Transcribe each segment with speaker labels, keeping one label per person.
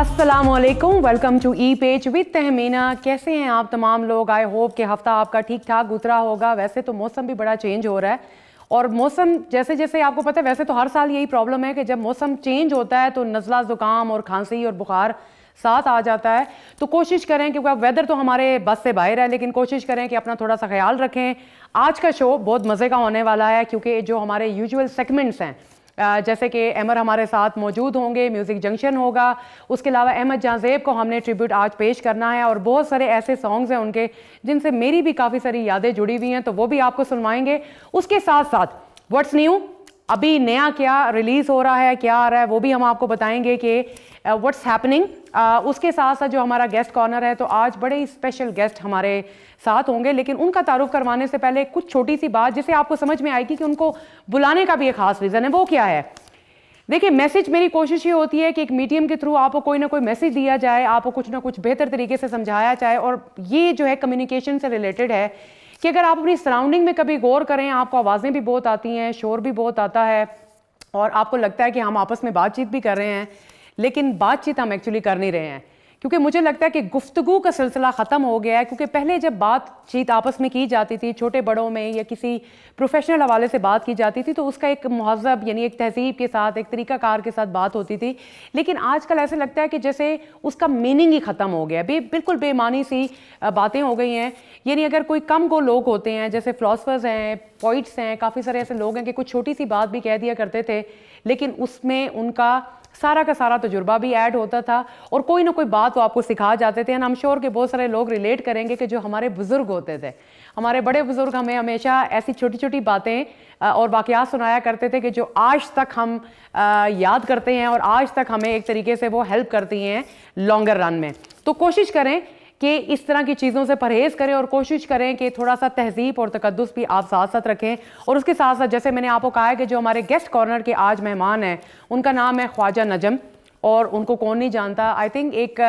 Speaker 1: अस्सलामुअलैकुम, welcome to E page with Tahmina. कैसे हैं आप तमाम लोग? आई होप कि हफ्ता आपका ठीक ठाक गुजरा होगा। वैसे तो मौसम भी बड़ा चेंज हो रहा है और मौसम जैसे जैसे आपको पता है, वैसे तो हर साल यही प्रॉब्लम है कि जब मौसम चेंज होता है तो नज़ला ज़ुकाम और खांसी और बुखार साथ आ जाता है। तो कोशिश करें, क्योंकि वेदर तो हमारे बस से बाहर है, लेकिन कोशिश करें कि अपना थोड़ा सा ख्याल रखें। आज का शो बहुत मज़े का होने वाला है क्योंकि जो हमारे यूजुअल सेगमेंट्स हैं, जैसे कि अमर हमारे साथ मौजूद होंगे, म्यूज़िक जंक्शन होगा, उसके अलावा अहमद जहाँज़ेब को हमने ट्रिब्यूट आज पेश करना है और बहुत सारे ऐसे सॉन्ग्स हैं उनके जिनसे मेरी भी काफ़ी सारी यादें जुड़ी हुई हैं, तो वो भी आपको सुनवाएंगे। उसके साथ साथ व्हाट्स न्यू, अभी नया क्या रिलीज़ हो रहा है, क्या आ रहा है, वो भी हम आपको बताएंगे कि व्हाट्स हैपनिंग। उसके साथ साथ जो हमारा गेस्ट कॉर्नर है, तो आज बड़े ही स्पेशल गेस्ट हमारे साथ होंगे, लेकिन उनका तारुफ करवाने से पहले कुछ छोटी सी बात जिसे आपको समझ में आएगी कि उनको बुलाने का भी एक खास रीज़न है। वो क्या है? देखिए, मैसेज, मेरी कोशिश ये होती है कि एक मीडियम के थ्रू आपको कोई ना कोई मैसेज दिया जाए, आपको कुछ ना कुछ बेहतर तरीके से समझाया जाए। और ये जो है कम्युनिकेशन से रिलेटेड है कि अगर आप अपनी सराउंडिंग में कभी गौर करें, आपको आवाज़ें भी बहुत आती हैं, शोर भी बहुत आता है और आपको लगता है कि हम आपस में बातचीत भी कर रहे हैं, लेकिन बातचीत हम एक्चुअली कर नहीं रहे हैं। क्योंकि मुझे लगता है कि गुफ्तगू का सिलसिला ख़त्म हो गया है। क्योंकि पहले जब बातचीत आपस में की जाती थी, छोटे बड़ों में या किसी प्रोफेशनल हवाले से बात की जाती थी, तो उसका एक महज़ब यानी एक तहज़ीब के साथ, एक तरीक़ाकार के साथ बात होती थी। लेकिन आजकल ऐसे लगता है कि जैसे उसका मीनिंग ही ख़त्म हो गया, बिल्कुल बेमानी सी बातें हो गई हैं। यानी अगर कोई कम को लोग होते हैं, जैसे फ़िलासफ़र्स हैं, पोइट्स हैं, काफ़ी सारे ऐसे लोग हैं कि कुछ छोटी सी बात भी कह दिया करते थे, लेकिन उसमें उनका सारा का सारा तजुर्बा भी ऐड होता था और कोई ना कोई बात वो आपको सिखा जाते थे। एंड आई एम श्योर कि बहुत सारे लोग रिलेट करेंगे कि जो हमारे बुज़ुर्ग होते थे, हमारे बड़े बुज़ुर्ग हमें हमेशा ऐसी छोटी छोटी बातें और वाक़यात सुनाया करते थे कि जो आज तक हम याद करते हैं और आज तक हमें एक तरीके से वो हेल्प करती हैं लॉन्गर रन में। तो कोशिश करें कि इस तरह की चीज़ों से परहेज़ करें और कोशिश करें कि थोड़ा सा तहज़ीब और तकद्दुस भी आप साथ साथ रखें। और उसके साथ साथ जैसे मैंने आपको कहा है कि जो हमारे गेस्ट कॉर्नर के आज मेहमान हैं, उनका नाम है ख्वाजा नजम। और उनको कौन नहीं जानता, आई थिंक एक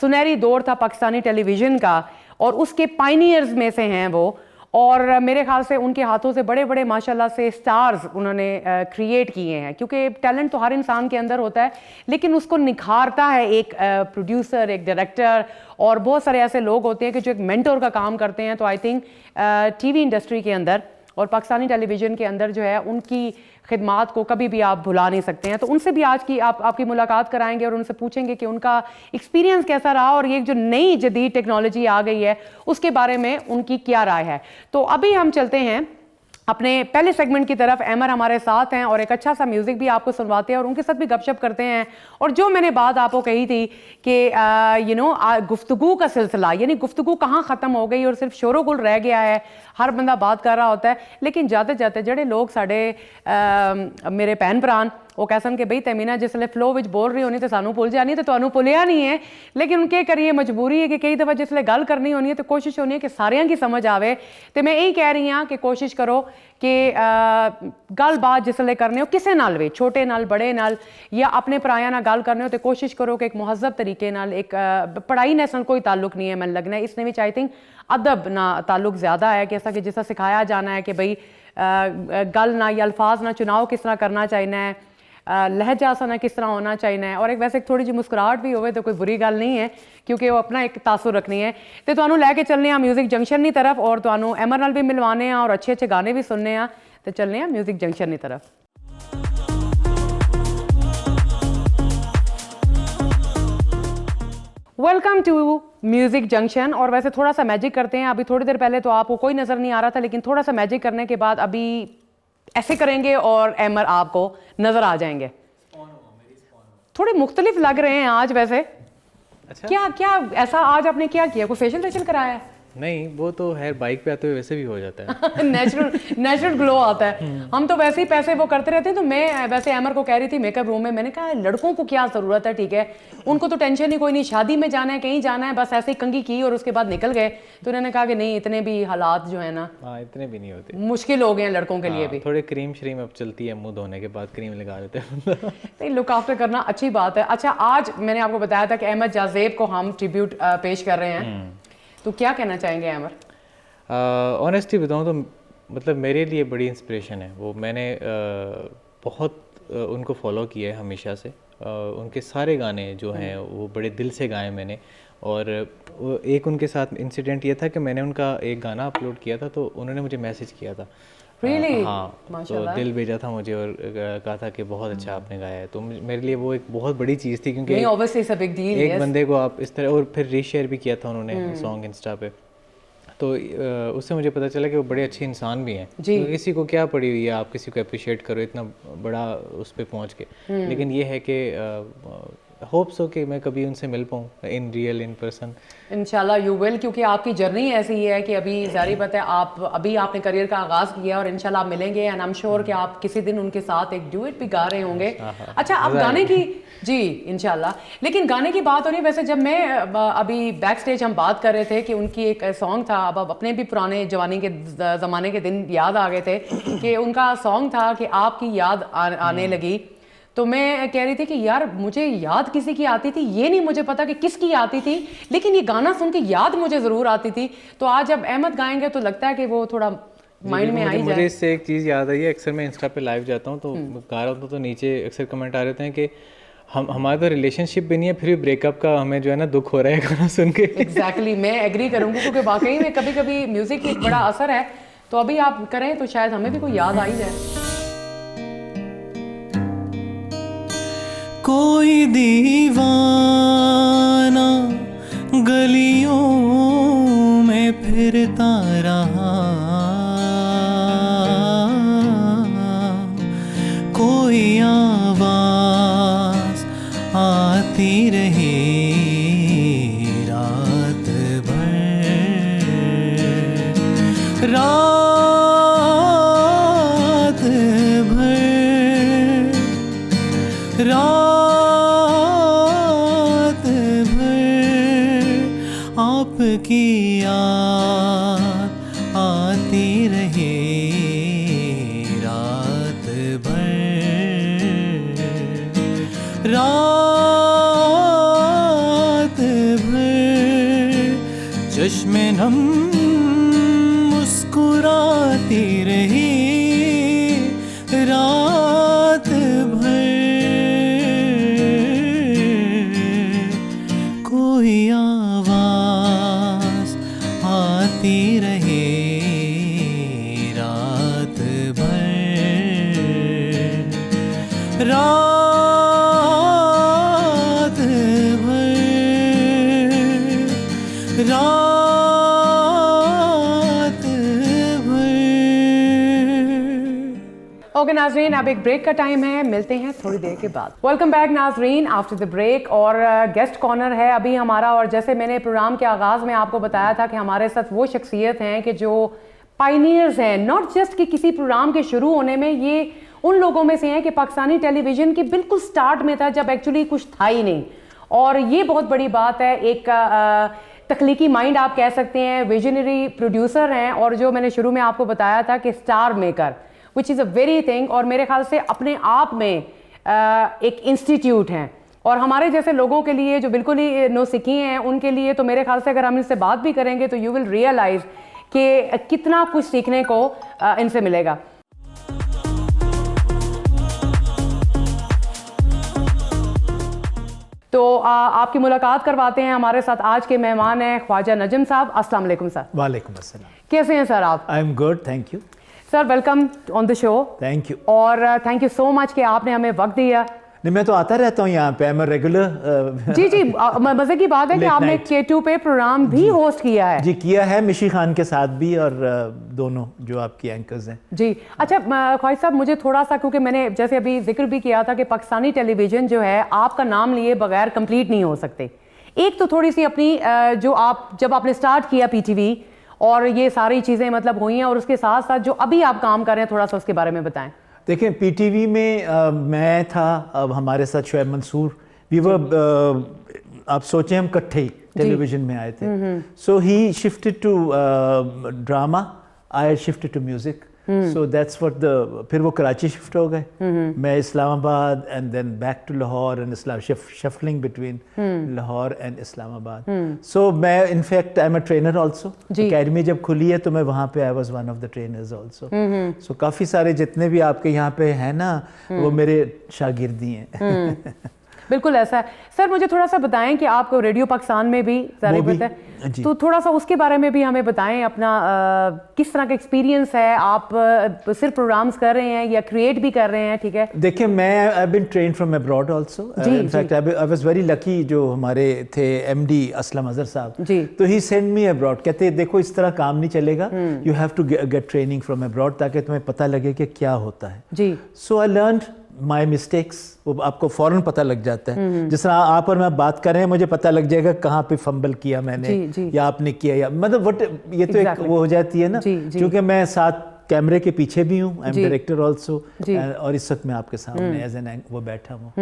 Speaker 1: सुनहरी दौर था पाकिस्तानी टेलीविज़न का और उसके पायनियर्स में से हैं वो। और मेरे ख्याल से उनके हाथों से बड़े बड़े माशाल्लाह से स्टार्स उन्होंने क्रिएट किए हैं। क्योंकि टैलेंट तो हर इंसान के अंदर होता है, लेकिन उसको निखारता है एक प्रोड्यूसर, एक डायरेक्टर और बहुत सारे ऐसे लोग होते हैं कि जो एक मेंटोर का काम करते हैं। तो आई थिंक टीवी इंडस्ट्री के अंदर और पाकिस्तानी टेलीविज़न के अंदर जो है, उनकी खिदमात को कभी भी आप भुला नहीं सकते हैं। तो उनसे भी आज की आपकी मुलाकात कराएंगे और उनसे पूछेंगे कि उनका एक्सपीरियंस कैसा रहा और ये जो नई जदीद टेक्नोलॉजी आ गई है उसके बारे में उनकी क्या राय है। तो अभी हम चलते हैं अपने पहले सेगमेंट की तरफ। अमर हमारे साथ हैं और एक अच्छा सा म्यूज़िक भी आपको सुनवाते हैं और उनके साथ भी गपशप करते हैं। और जो मैंने बात आपको कही थी कि गुफ्तगू का सिलसिला, यानी गुफ्तगू कहाँ ख़त्म हो गई और सिर्फ शोरो गुल रह गया है, हर बंदा बात कर रहा होता है, लेकिन जाते जाते जड़े लोग साढ़े मेरे भैन भरान वो कहसन कि बई तमीना जिसले फ्लो विच बोल रही होनी तो सानू भुल जानी, तो तुहानू भुलिया नहीं है। लेकिन उनके करिए मजबूरी है कि कई दफ़ा जिसले गल करनी होनी है तो कोशिश होनी है कि सारियां की समझ आवे। तो मैं यही कह रही हाँ कि कोशिश करो कि गल बात जिसले करने हो किसे नाल वे, छोटे नाल, बड़े नाल या अपने भराया नाल गल करने हो, तो कोशिश करो कि एक मुहज़्ज़ब तरीके नाल, एक पढ़ाई नाल कोई ताल्लुक नहीं है, मैंने लगना है इसने भी आई थिंक अदब ना ताल्लुक ज़्यादा है कि ऐसा कि जिसा सिखाया जाना है कि भाई गल ना या अल्फाज ना चुनाव किस तरह करना चाहिए है, लहजा सा ना किस तरह होना चाहिए है। और एक वैसे थोड़ी जी मुस्कुराहट भी होवे तो कोई बुरी गल नहीं है, क्योंकि वो अपना एक तासुर रखनी है। तो तुहानू लैके चलने म्यूज़िक जंक्शन की तरफ और तुहानू अमर नाल भी मिलवाने और अच्छे अच्छे गाने भी सुनने। तो चलने म्यूज़िक जंक्शन की तरफ। Welcome to music junction. और वैसे थोड़ा सा मैजिक करते हैं। अभी थोड़ी देर पहले तो आपको कोई नज़र नहीं आ रहा था, लेकिन थोड़ा सा मैजिक करने के बाद अभी ऐसे करेंगे और अमर आपको नज़र आ जाएंगे। थोड़े मुख्तलिफ लग रहे हैं आज वैसे। अच्छा, क्या क्या ऐसा आज आपने क्या किया? कोई फेशियल वेशियल कराया है?
Speaker 2: नहीं, वो तो है, बाइक पे आते हुए वैसे भी हो जाता है।
Speaker 1: नेचुरल ग्लो आता है। हम तो वैसे ही पैसे वो करते रहते हैं। तो मैं वैसे अमर को कह रही थी मेकअप रूम में, मैंने कहा लड़कों को क्या ज़रूरत है, ठीक है, उनको तो टेंशन ही कोई नहीं, शादी में जाना है, कहीं जाना है, बस ऐसे ही कंघी की और उसके बाद निकल गए। तो उन्होंने कहा कि नहीं, इतने भी हालात जो है ना,
Speaker 2: हाँ, इतने भी नहीं होते,
Speaker 1: मुश्किल हो गए हैं लड़कों के लिए भी।
Speaker 2: थोड़े क्रीम श्रीम अब चलती है, मुंह धोने के बाद क्रीम लगा देते हैं।
Speaker 1: नहीं, लुक आफ्टर करना अच्छी बात है। अच्छा, आज मैंने आपको बताया था कि अहमद जहाँज़ेब को हम ट्रिब्यूट पेश कर रहे हैं, तो क्या कहना चाहेंगे अमर?
Speaker 2: ऑनेस्टली बताऊँ तो मतलब मेरे लिए बड़ी इंस्पिरेशन है वो। मैंने बहुत उनको फॉलो किया है हमेशा से, उनके सारे गाने जो हैं वो बड़े दिल से गाए मैंने। और एक उनके साथ इंसिडेंट ये था कि मैंने उनका एक गाना अपलोड किया था तो उन्होंने मुझे मैसेज किया था।
Speaker 1: Really?
Speaker 2: हाँ, तो दिल भेजा था मुझे और कहा था कि बहुत अच्छा आपने गाया है। तो मेरे लिए वो एक बहुत बड़ी चीज़ थी, क्योंकि
Speaker 1: obviously it's a big deal,
Speaker 2: एक
Speaker 1: yes.
Speaker 2: बंदे को आप इस तरह, और फिर रीशेयर भी किया था उन्होंने सॉन्ग इंस्टा पे, तो उससे मुझे पता चला कि वो बड़े अच्छे इंसान भी हैं। तो किसी को क्या पड़ी हुई है, आप किसी को अप्रिशिएट करो इतना बड़ा उस पर पहुँच के, लेकिन ये है कि होप सो कि मैं कभी उनसे मिल पाऊँ इन रियल, इन पर्सन।
Speaker 1: इंशाल्लाह यू विल, क्योंकि आपकी जर्नी ऐसी है कि अभी जारी बात है आप अभी आपने करियर का आगाज़ किया और इंशाल्लाह आप मिलेंगे एंड आई एम श्योर कि आप किसी दिन उनके साथ एक डुएट भी गा रहे होंगे। अच्छा, आप गाने की जी इंशाल्लाह, लेकिन गाने की बात हो रही है, वैसे जब मैं अभी बैक स्टेज हम बात कर रहे थे कि उनकी एक सॉन्ग था, अब अपने भी पुराने जवानी के ज़माने के दिन याद आ गए थे कि उनका सॉन्ग था कि आपकी याद आने लगी। तो मैं कह रही थी कि यार मुझे याद किसी की आती थी, ये नहीं मुझे पता कि किसकी आती थी, लेकिन ये गाना सुन के याद मुझे ज़रूर आती थी। तो आज जब अहमद गाएंगे तो लगता है कि वो थोड़ा माइंड में आई जाए।
Speaker 2: मुझे इससे एक चीज़ याद आई है, अक्सर मैं इंस्टा पे लाइव जाता हूँ तो गा रहा हूँ तो नीचे अक्सर कमेंट आ रहे हैं कि हमारा तो रिलेशनशिप भी नहीं है, फिर भी ब्रेकअप का हमें जो है ना दुख हो रहा है गाना सुन के।
Speaker 1: एग्जैक्टली, मैं एग्री करूँगी, क्योंकि वाकई में कभी कभी म्यूज़िक एक बड़ा असर है। तो अभी आप करें तो शायद हमें भी कोई याद आ ही जाए।
Speaker 3: कोई दीवाना गलियों में फिरता रहा, कोई आवाज आती रही रात भर, रात भर, रात भर आपकी याद आती रही रात भर, रात भर चश्मे नम मुस्कुराती रही रात भर, कोई आवाज आती रहे रात भर, रात भर, रात भर।
Speaker 1: ओके नाजरीन, अब एक ब्रेक का टाइम है, मिलते हैं थोड़ी देर के बाद। वेलकम बैक नाजरीन आफ्टर द ब्रेक, और गेस्ट कॉर्नर है अभी हमारा। और जैसे मैंने प्रोग्राम के आगाज़ में आपको बताया था कि हमारे साथ वो शख्सियत हैं कि जो पायनियर्स हैं, नॉट जस्ट कि किसी प्रोग्राम के शुरू होने में, ये उन लोगों में से हैं कि पाकिस्तानी टेलीविज़न की बिल्कुल स्टार्ट में था जब एक्चुअली कुछ था ही नहीं। और ये बहुत बड़ी बात है, एक तख्लीकी माइंड आप कह सकते हैं, विजनरी प्रोड्यूसर हैं, और जो मैंने शुरू में आपको बताया था कि star maker, which is a very thing, और मेरे ख्याल से अपने आप में एक इंस्टीट्यूट हैं। और हमारे जैसे लोगों के लिए जो बिल्कुल ही नौसिखी हैं, उनके लिए तो मेरे ख्याल से अगर हम इनसे बात भी करेंगे तो यू विल रियलाइज कि कितना कुछ सीखने को इनसे मिलेगा। तो आपकी मुलाकात करवाते हैं, हमारे साथ आज के मेहमान हैं ख्वाजा नजम साहब। अस्सलाम वालेकुम सर।
Speaker 4: वालेकुम अस्सलाम।
Speaker 1: कैसे हैं सर आप?
Speaker 4: I am good, thank you
Speaker 1: sir, welcome on the show.
Speaker 4: Thank you.
Speaker 1: और थैंक यू सो मच कि आपने हमें वक्त दिया।
Speaker 4: नहीं, मैं तो आता रहता हूँ यहाँ पे, आई एम रेगुलर।
Speaker 1: जी जी, मजे की बात है कि आपने K2 पे प्रोग्राम भी होस्ट किया है।
Speaker 4: जी किया है, मिशी खान के साथ भी, और दोनों जो आपकी एंकर्स हैं।
Speaker 1: जी अच्छा ख्वाजा साहब, मुझे थोड़ा सा, क्योंकि मैंने जैसे अभी जिक्र भी किया था कि पाकिस्तानी टेलीविज़न जो है आपका नाम लिए बगैर कंप्लीट नहीं हो सकते। एक तो थोड़ी सी अपनी जो आप जब आपने स्टार्ट किया PTV और ये सारी चीज़ें मतलब हुई हैं, और उसके साथ साथ जो अभी आप काम कर रहे हैं, थोड़ा सा उसके बारे में बताएं।
Speaker 4: देखें, PTV में मैं था, अब हमारे साथ शुएब मंसूर भी, वो आप सोचें हम इकट्ठे ही टेलीविज़न में आए थे। So he shifted to drama, I shifted to music, so that's what the, फिर वो कराची शिफ्ट हो गए, मैं Islamabad and then back to Lahore and shuffling between Lahore and Islamabad. So मैं in fact I am a trainer also, academy जब खुली है तो मैं वहाँ पे I was one of the trainers also. So काफ़ी सारे जितने भी आपके यहाँ पे हैं ना, वो मेरे शागिर्दी हैं।
Speaker 1: बिल्कुल ऐसा है। सर मुझे थोड़ा सा बताएं कि आपको रेडियो पाकिस्तान में भी ज़ाहिर
Speaker 4: वो भी,
Speaker 1: है,
Speaker 4: जी।
Speaker 1: तो थोड़ा सा उसके बारे में भी हमें बताएं अपना किस तरह का एक्सपीरियंस है, आप सिर्फ प्रोग्राम्स कर रहे हैं या क्रिएट भी कर रहे हैं? ठीक है,
Speaker 4: देखिए मैं I been train from abroad also, in fact I was very lucky, जो हमारे थे एमडी असलम अजहर साहब,
Speaker 1: जी।
Speaker 4: तो ही सेंड मी अब्रॉड, कहते देखो इस तरह काम नहीं चलेगा, you have to get training from abroad ताकि तुम्हें पता लगे कि क्या होता है।
Speaker 1: जी।
Speaker 4: सो आई लर्नड माई मिस्टेक्स, वो आपको फ़ौरन पता लग जाता है। जिस तरह आप और मैं बात कर रहे हैं, मुझे पता लग जाएगा कहाँ पे फंबल किया मैंने,
Speaker 1: जी, जी।
Speaker 4: या आपने किया, या मतलब वट ये तो एक
Speaker 1: Exactly.
Speaker 4: वो हो जाती है ना,
Speaker 1: जी, जी।
Speaker 4: क्योंकि मैं साथ कैमरे के पीछे भी हूँ, आई एम
Speaker 1: जी।
Speaker 4: डायरेक्टर ऑल्सो,
Speaker 1: जी।
Speaker 4: और इस वक्त मैं आपके सामने एज एन वो बैठा हूँ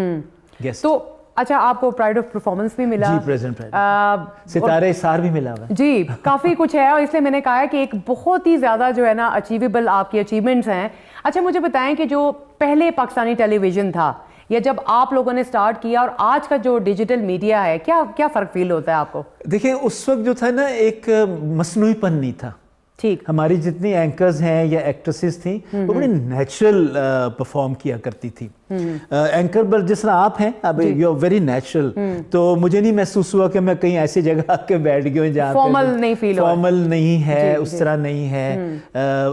Speaker 4: गेस्ट।
Speaker 1: तो अच्छा, आपको प्राइड ऑफ परफॉर्मेंस भी मिला?
Speaker 4: जी, प्रेजेंट प्राइड, सितारे सार भी मिला हुआ है।
Speaker 1: जी, काफ़ी कुछ है, और इसलिए मैंने कहा है कि एक बहुत ही ज़्यादा जो है ना अचीवेबल आपकी अचीवमेंट्स हैं। अच्छा मुझे बताएं कि जो पहले पाकिस्तानी टेलीविज़न था, या जब आप लोगों ने स्टार्ट किया, और आज का जो डिजिटल मीडिया है, क्या क्या फ़र्क फील होता है आपको?
Speaker 4: देखिए उस वक्त जो था ना, एक मसनूईपन नहीं था।
Speaker 1: ठीक।
Speaker 4: हमारी जितनी एंकर्स हैं या एक्ट्रेसेस थी, वो बड़ी नेचुरल परफॉर्म किया करती थी। एंकर पर जिस तरह आप हैं, अब यू आर वेरी नेचुरल, तो मुझे नहीं महसूस हुआ कि मैं कहीं ऐसी जगह आके बैठ गई हूँ जहाँ
Speaker 1: फॉर्मल नहीं फील हो,
Speaker 4: फॉर्मल नहीं है,
Speaker 1: जी,
Speaker 4: उस तरह नहीं है।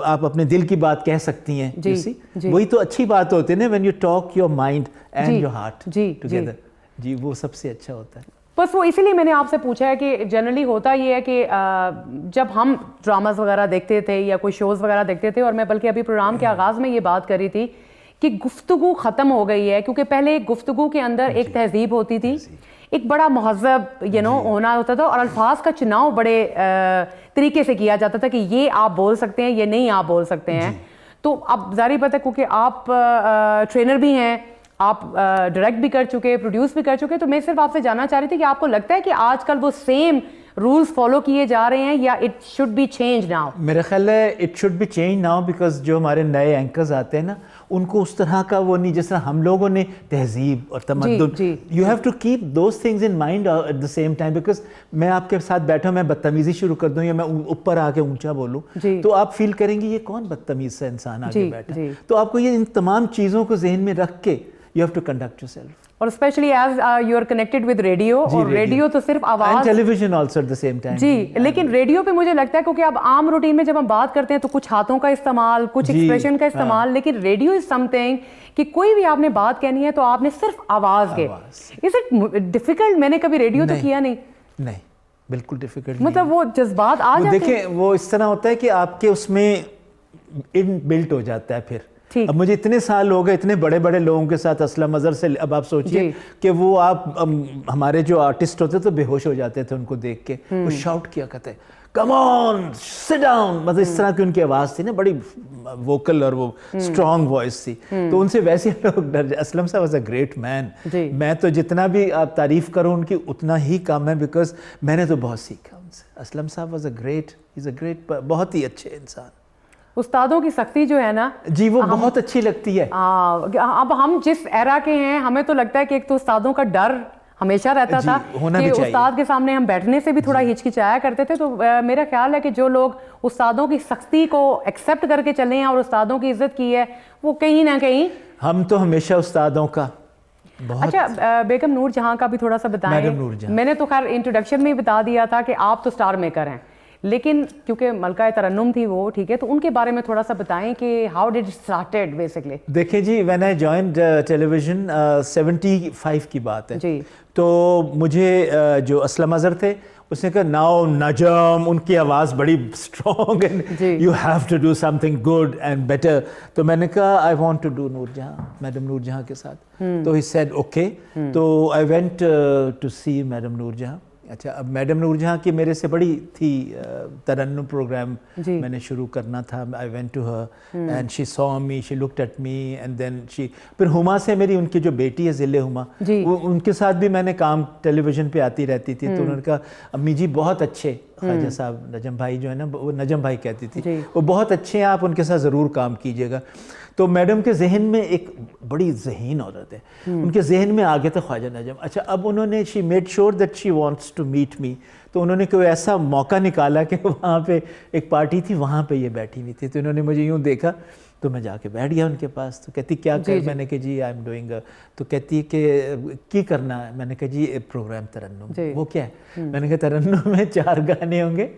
Speaker 4: आप अपने दिल की बात कह सकती हैं,
Speaker 1: जी,
Speaker 4: you see?
Speaker 1: जी।
Speaker 4: वही तो अच्छी बात होती है ना, when you talk your mind and
Speaker 1: जी,
Speaker 4: योर हार्ट
Speaker 1: जी,
Speaker 4: टुगेदर। जी, वो सबसे अच्छा होता है।
Speaker 1: बस वो इसीलिए मैंने आपसे पूछा है कि जनरली होता ये है कि जब हम ड्रामास वगैरह देखते थे या कोई शोज़ वगैरह देखते थे, और मैं बल्कि अभी प्रोग्राम के आगाज़ में ये बात कर रही थी कि गुफ्तगू ख़त्म हो गई है, क्योंकि पहले गुफ्तगू के अंदर एक तहजीब होती थी, एक बड़ा महज़ब होना होता था, और अल्फाज का चुनाव बड़े तरीके से किया जाता था कि ये आप बोल सकते हैं, ये नहीं आप बोल सकते हैं। तो अब ज़ाहिर बात है, क्योंकि आप ट्रेनर भी हैं, आप डायरेक्ट भी कर चुके, प्रोड्यूस भी कर चुके, तो मैं सिर्फ आपसे जानना चाह रही थी कि आपको लगता है कि आजकल वो सेम रूल्स फॉलो किए जा रहे हैं, या it should be change now?
Speaker 4: मेरा ख्याल है it should be change now, because जो हमारे नए एंकर्स आते हैं ना, उनको उस तरह का वो नहीं, जिस तरह हम लोगों ने तहजीब और तमद्दुन, you have to keep those things in mind at the same time. Because मैं आपके साथ बैठा हूँ, मैं बदतमीजी शुरू कर दूँ या मैं ऊपर आके ऊंचा बोलूँ, तो आप फील करेंगे ये कौन बदतमीज सा इंसान आगे बैठा है। तो आपको ये इन तमाम चीज़ों को जहन में रख के you have to conduct yourself,
Speaker 1: और specially as you are connected with radio, और रेडियो तो सिर्फ आवाज,
Speaker 4: and television also at the same time।
Speaker 1: जी, लेकिन रेडियो पे मुझे लगता है, क्योंकि अब आम रूटीन में जब हम बात करते हैं तो कुछ हाथों का इस्तेमाल, कुछ एक्सप्रेशन का इस्तेमाल, लेकिन रेडियो इज समथिंग कि कोई भी आपने बात कहनी है तो आपने सिर्फ आवाज के। Is it difficult? मैंने कभी रेडियो तो किया नहीं।
Speaker 4: नहीं, बिल्कुल डिफिकल्ट,
Speaker 1: मतलब वो जज्बात आ जाते हैं।
Speaker 4: देखिए वो इस तरह होता है कि आपके उसमें इन बिल्ट हो जाता है। फिर अब मुझे इतने साल हो गए इतने बड़े बड़े लोगों के साथ, असलम अजहर से, अब आप सोचिए कि वो आप हमारे जो आर्टिस्ट होते तो बेहोश हो जाते थे उनको देख के, वो शाउट किया करते कम ऑन सिट डाउन, मतलब इस तरह की उनकी आवाज़ थी ना, बड़ी वोकल और वो स्ट्रॉन्ग वॉइस थी, तो उनसे वैसे लोग डर जाते। असलम साहब वाज अ ग्रेट मैन, मैं तो जितना भी आप तारीफ़ करूँ उनकी उतना ही कम है, बिकॉज मैंने तो बहुत सीखा उनसे। असलम साहब was a great, is a great, बहुत ही अच्छे इंसान।
Speaker 1: उस्तादों की सख्ती जो है ना
Speaker 4: जी, वो बहुत अच्छी लगती है।
Speaker 1: अब हम जिस एरा के हैं, हमें तो लगता है कि एक तो उस्तादों का डर हमेशा रहता था कि उस्ताद के सामने हम बैठने से भी थोड़ा हिचकिचाया करते थे। तो मेरा ख्याल है कि जो लोग उस्तादों की सख्ती को एक्सेप्ट करके चले हैं और उस्तादों की इज्जत की है, वो कहीं ना कहीं,
Speaker 4: हम तो हमेशा उस्तादों का बहुत।
Speaker 1: अच्छा, बेगम नूर जहां का भी थोड़ा सा बताएं।
Speaker 4: मैडम नूर जहां, मैंने
Speaker 1: तो खैर इंट्रोडक्शन में ही बता दिया था कि आप तो स्टार मेकर हैं, लेकिन क्योंकि मलका तरन्नुम थी वो, ठीक है, तो उनके बारे में थोड़ा सा बताएं कि how did it started basically.
Speaker 4: देखिए जी, व्हेन आई जॉइंड टेलीविजन 75 की बात है जी, तो मुझे जो असलम अजहर थे उसने कहा नाउ नजम, उनकी आवाज़ बड़ी स्ट्रॉन्ग है, you have to do something good and better. तो मैंने कहा I want to do Noorjahan, madam Noorjahan के साथ। तो ही सेड ओके, तो I went to see madam Noorjahan. अच्छा, अब मैडम नूरजहां की मेरे से बड़ी थी तरन्नुम प्रोग्राम मैंने शुरू करना था। I went to her and she saw me, she looked at me and then she, फिर हुमा से मेरी, उनकी जो बेटी है ज़िले हुमा, उनके साथ भी मैंने काम टेलीविज़न पे आती रहती थी। तो उन्होंने कहा अम्मी जी बहुत अच्छे, ख्वाजा साहब नजम भाई जो है ना, वो नजम भाई कहती थी, वो बहुत अच्छे हैं, आप उनके साथ ज़रूर काम कीजिएगा। तो मैडम के जहन में एक बड़ी ज़हीन औरत है, उनके जहन में आ गया था ख्वाजा नजम। अच्छा, अब उन्होंने she made sure that she wants to meet me, तो उन्होंने कोई ऐसा मौका निकाला कि वहाँ पे एक पार्टी थी, वहाँ पे ये बैठी हुई थी। तो इन्होंने मुझे यूँ देखा तो मैं जाके बैठ गया उनके पास। तो कहती क्या कर, मैंने कहा जी आई एम डूइंग, तो कहती है कि की करना है, मैंने कहा जी एक प्रोग्राम तरन्नुम। वो क्या है? मैंने कहा तरन्नुम में 4 गाने होंगे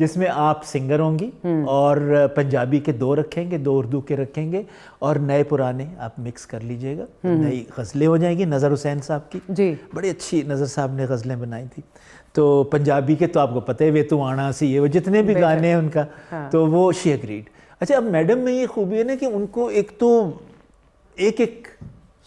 Speaker 4: जिसमें आप सिंगर होंगी और पंजाबी के 2 रखेंगे, 2 उर्दू के रखेंगे और नए पुराने आप मिक्स कर लीजिएगा। नई गज़लें हो जाएंगी, नज़र हुसैन साहब की बड़ी अच्छी, नज़र साहब ने गज़लें बनाई थी। तो पंजाबी के तो आपको पता है वे तो आना सी, ये वो जितने भी गाने हैं उनका, तो वो शी एग्रीड। अच्छा, अब मैडम में ये खूबी है ना कि उनको एक तो एक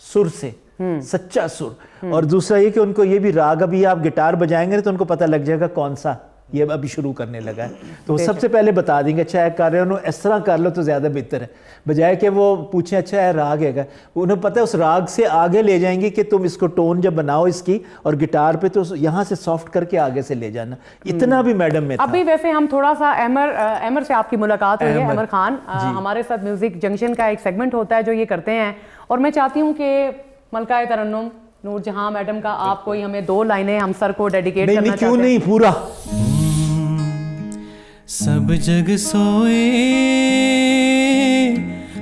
Speaker 4: सुर से सच्चा सुर, और दूसरा ये कि उनको ये भी राग, अभी आप गिटार बजाएंगे तो उनको पता लग जाएगा कौन सा ये अभी शुरू करने लगा है, तो वो सबसे पहले बता देंगे अच्छा है कर रहे हो, इस तरह कर लो तो ज़्यादा बेहतर है, बजाय कि वो पूछें अच्छा है राग है, उन्हें पता है उस राग से आगे ले जाएंगे कि तुम इसको टोन जब बनाओ इसकी और गिटार पे तो यहाँ से सॉफ्ट करके आगे से ले जाना, इतना भी मैडम में था।
Speaker 1: अभी वैसे हम थोड़ा सा अमर से आपकी मुलाकात हुई है, अमर खान हमारे साथ म्यूजिक जंक्शन का एक सेगमेंट होता है जो ये करते हैं, और मैं चाहती हूँ कि मलकाए तरन्नुम नूरजहां मैडम का आप कोई हमें 2 लाइनें हम सर को डेडिकेट करना चाहते हैं।
Speaker 4: क्यों नहीं, पूरा।
Speaker 3: सब जग सोए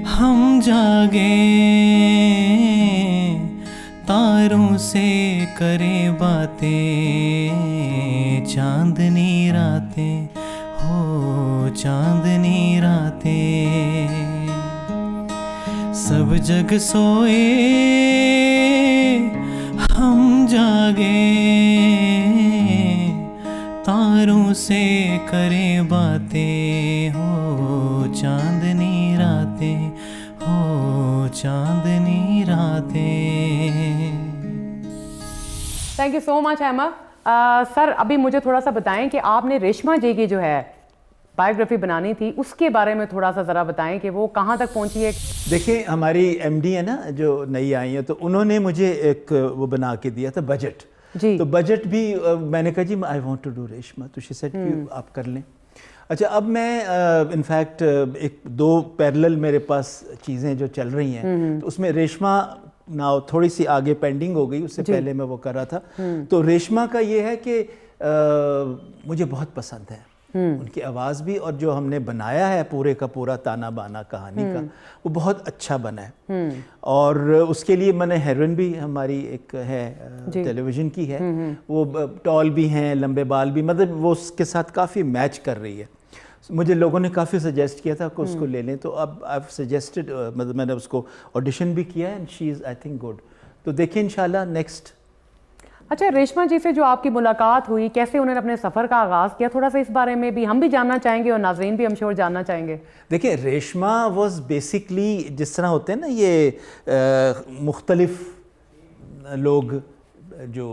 Speaker 3: हम जागे, तारों से करे बातें, चांदनी रातें हो चांदनी रातें। सब जग सोए हम जागे, तारों से करे बातें, हो चांदनी रातें हो चांदनी रातें।
Speaker 1: Thank you so much Amar. Sir अभी मुझे थोड़ा सा बताएं कि आपने रेशमा जी की जो है बायोग्राफी बनानी थी, उसके बारे में थोड़ा सा ज़रा बताएं कि वो कहाँ तक पहुँची है।
Speaker 4: देखिए हमारी एमडी है ना जो नई आई है, तो उन्होंने मुझे एक वो बना के दिया था बजट
Speaker 1: जी।
Speaker 4: तो बजट भी मैंने कहा जी I want to do Reshma, तो शी सेड कि आप कर लें। अच्छा, अब मैं इनफैक्ट 1-2 पैरेलल मेरे पास चीज़ें जो चल रही हैं, तो उसमें रेशमा ना थोड़ी सी आगे पेंडिंग हो गई, उससे पहले मैं वो कर रहा था। तो रेशमा का ये है कि मुझे बहुत पसंद है उनकी आवाज़ भी, और जो हमने बनाया है पूरे का पूरा ताना बाना कहानी का, वो बहुत अच्छा बना है। और उसके लिए मैंने हेरोइन भी हमारी एक है टेलीविज़न की है, वो टॉल भी हैं, लंबे बाल भी, मतलब वो उसके साथ काफ़ी मैच कर रही है। मुझे लोगों ने काफ़ी सजेस्ट किया था कि उसको ले लें, तो अब आई हैव सजेस्टेड, मतलब मैंने उसको ऑडिशन भी किया है and she is I think good. तो देखिए इंशाल्लाह नेक्स्ट।
Speaker 1: अच्छा, रेशमा जी से जो आपकी मुलाकात हुई, कैसे उन्होंने अपने सफ़र का आगाज़ किया, थोड़ा सा इस बारे में भी हम भी जानना चाहेंगे और नाज़रीन भी हम श्योर जानना चाहेंगे।
Speaker 4: देखिए रेशमा वाज बेसिकली, जिस तरह होते हैं ना ये मुख्तलिफ लोग जो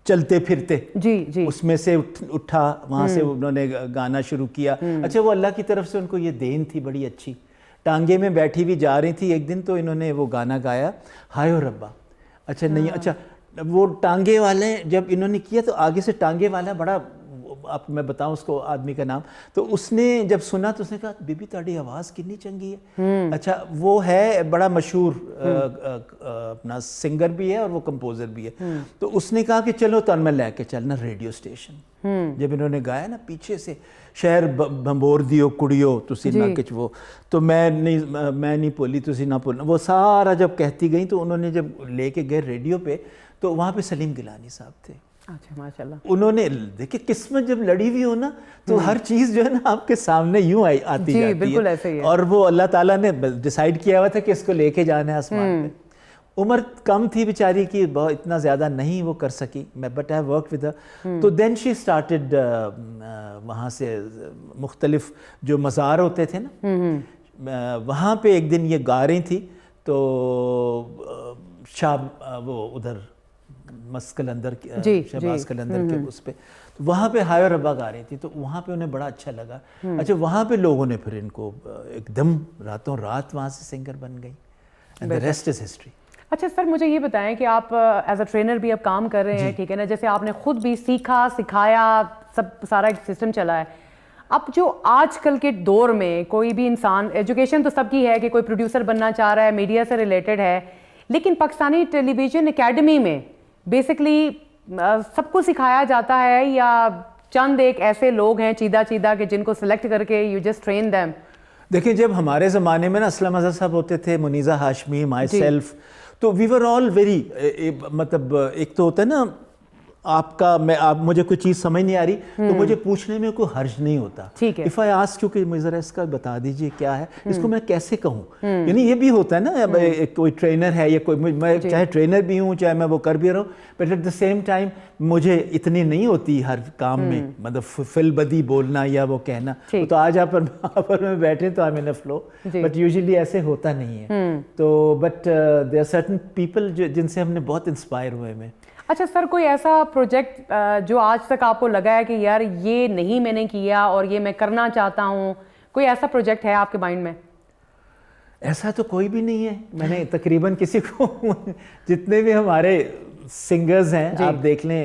Speaker 4: चलते फिरते,
Speaker 1: जी
Speaker 4: उसमें से उठा, वहाँ से उन्होंने गाना शुरू किया। अच्छा, वो अल्लाह की तरफ से उनको ये देन थी बड़ी अच्छी, टांगे में बैठी हुई जा रही थी एक दिन, तो इन्होंने वो गाना गाया हाय रब्बा। अच्छा नहीं, अच्छा वो टांगे वाले जब इन्होंने किया तो आगे से टांगे वाला बड़ा, आप मैं बताऊं उसको आदमी का नाम, तो उसने जब सुना तो उसने कहा बीबी ताड़ी आवाज़ कितनी चंगी है। अच्छा, वो है बड़ा मशहूर अपना सिंगर भी है और वो कंपोज़र भी है। तो उसने कहा कि चलो तन में लेके चलना रेडियो स्टेशन। जब इन्होंने गाया ना पीछे से शहर भंबोर दियो कुड़ियो तुसी ना किच, वो तो मैं नहीं बोली तुसी ना बोलना, वो सारा जब कहती गई, तो उन्होंने जब लेके गए रेडियो पे, तो वहाँ पे सलीम गिलानी साहब थे।
Speaker 1: अच्छा माशाल्लाह।
Speaker 4: उन्होंने देखिए किस्मत जब लड़ी हुई हो ना, तो हर चीज़ जो है ना आपके सामने यूं आती जाती
Speaker 1: बिल्कुल
Speaker 4: है।
Speaker 1: ऐसे ही है।
Speaker 4: और वो अल्लाह ताला ने डिसाइड किया हुआ था कि इसको लेके जाना है आसमान पे। उम्र कम थी बेचारी की, बहुत इतना ज़्यादा नहीं वो कर सकी, मैं but I work with her. तो देन शी स्टार्टेड, वहाँ से मुख्तलिफ जो मज़ार होते थे ना, वहाँ पे एक दिन ये गा रही थी, तो वो उधर मस्कलंदर शहबाज कलंदर के उस पे, तो वहाँ पे हाय रब्बा गा रही थी, तो वहाँ पे उन्हें बड़ा अच्छा लगा। अच्छा, वहाँ पे लोगों ने फिर इनको एकदम रातों रात वहाँ से सिंगर बन गई, and the rest is history.
Speaker 1: अच्छा सर, मुझे ये बताएं कि आप एज अ ट्रेनर भी अब काम कर रहे हैं, ठीक है ना, जैसे आपने खुद भी सीखा सिखाया, सब सारा एक सिस्टम चला है। अब जो आजकल के दौर में कोई भी इंसान, एजुकेशन तो सबकी है कि कोई प्रोड्यूसर बनना चाह रहा है, मीडिया से रिलेटेड है, लेकिन पाकिस्तानी टेलीविज़न एकेडमी में बेसिकली सबको सिखाया जाता है, या चंद एक ऐसे लोग हैं चीदा चीदा के जिनको सिलेक्ट करके यू जस्ट ट्रेन देम?
Speaker 4: देखिए जब हमारे ज़माने में ना असलम अज़हर साहब होते थे, मुनीज़ा हाशमी, माई सेल्फ, तो वी वर ऑल वेरी मतलब एक तो होता है ना आप मुझे कोई चीज़ समझ नहीं आ रही तो मुझे पूछने में कोई हर्ज नहीं होता।
Speaker 1: ठीक है।
Speaker 4: इफ़ आई आस्क क्योंकि मुझे ज़रा इसका बता दीजिए क्या है, इसको मैं कैसे कहूँ, यानी ये भी होता है ना, कोई ट्रेनर है या कोई, मैं चाहे ट्रेनर भी हूँ चाहे मैं वो कर भी रहा हूँ, but at the same time मुझे इतनी नहीं होती हर काम में, मतलब फिल बदी बोलना या वो कहना। तो आज आप पर में बैठे तो I am in a flow, but usually ऐसे होता नहीं है। तो but there are certain people जिनसे हमने बहुत इंस्पायर हुए में।
Speaker 1: अच्छा सर, कोई ऐसा प्रोजेक्ट जो आज तक आपको लगा है कि यार ये नहीं मैंने किया और ये मैं करना चाहता हूँ, कोई ऐसा प्रोजेक्ट है आपके माइंड में?
Speaker 4: ऐसा तो कोई भी नहीं है। मैंने तकरीबन किसी को जितने भी हमारे सिंगर्स हैं आप देख लें,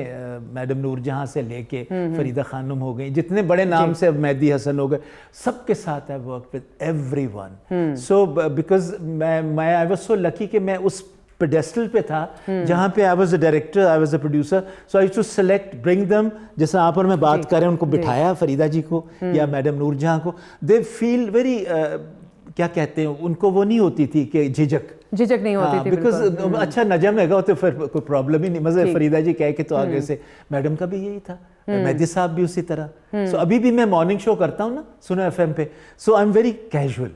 Speaker 4: मैडम नूरजहां से लेके फरीदा खानम हो गई, जितने बड़े नाम से, अब मेहदी हसन हो गए, सबके साथ I work with everyone. So because मैं आई वाज सो लकी कि मैं उस पेडेस्टल पे था जहाँ पे I was a director, I was a producer, so I to select bring them, जैसे आप और मैं बात कर रहे हैं, उनको बिठाया फरीदा जी को या मैडम नूरजहां को, दे फील वेरी क्या कहते हैं, उनको वो नहीं होती थी कि झिझक
Speaker 1: नहीं होती थी,
Speaker 4: बिकॉज अच्छा नजम है तो फिर कोई प्रॉब्लम ही नहीं, मजे फरीदा जी कह के तो आगे से। मैडम का भी यही था, मेहदी साहब भी उसी तरह। सो अभी भी मैं मॉर्निंग शो करता हूँ ना सुनो एफएम पे, सो आई एम वेरी कैजुअल।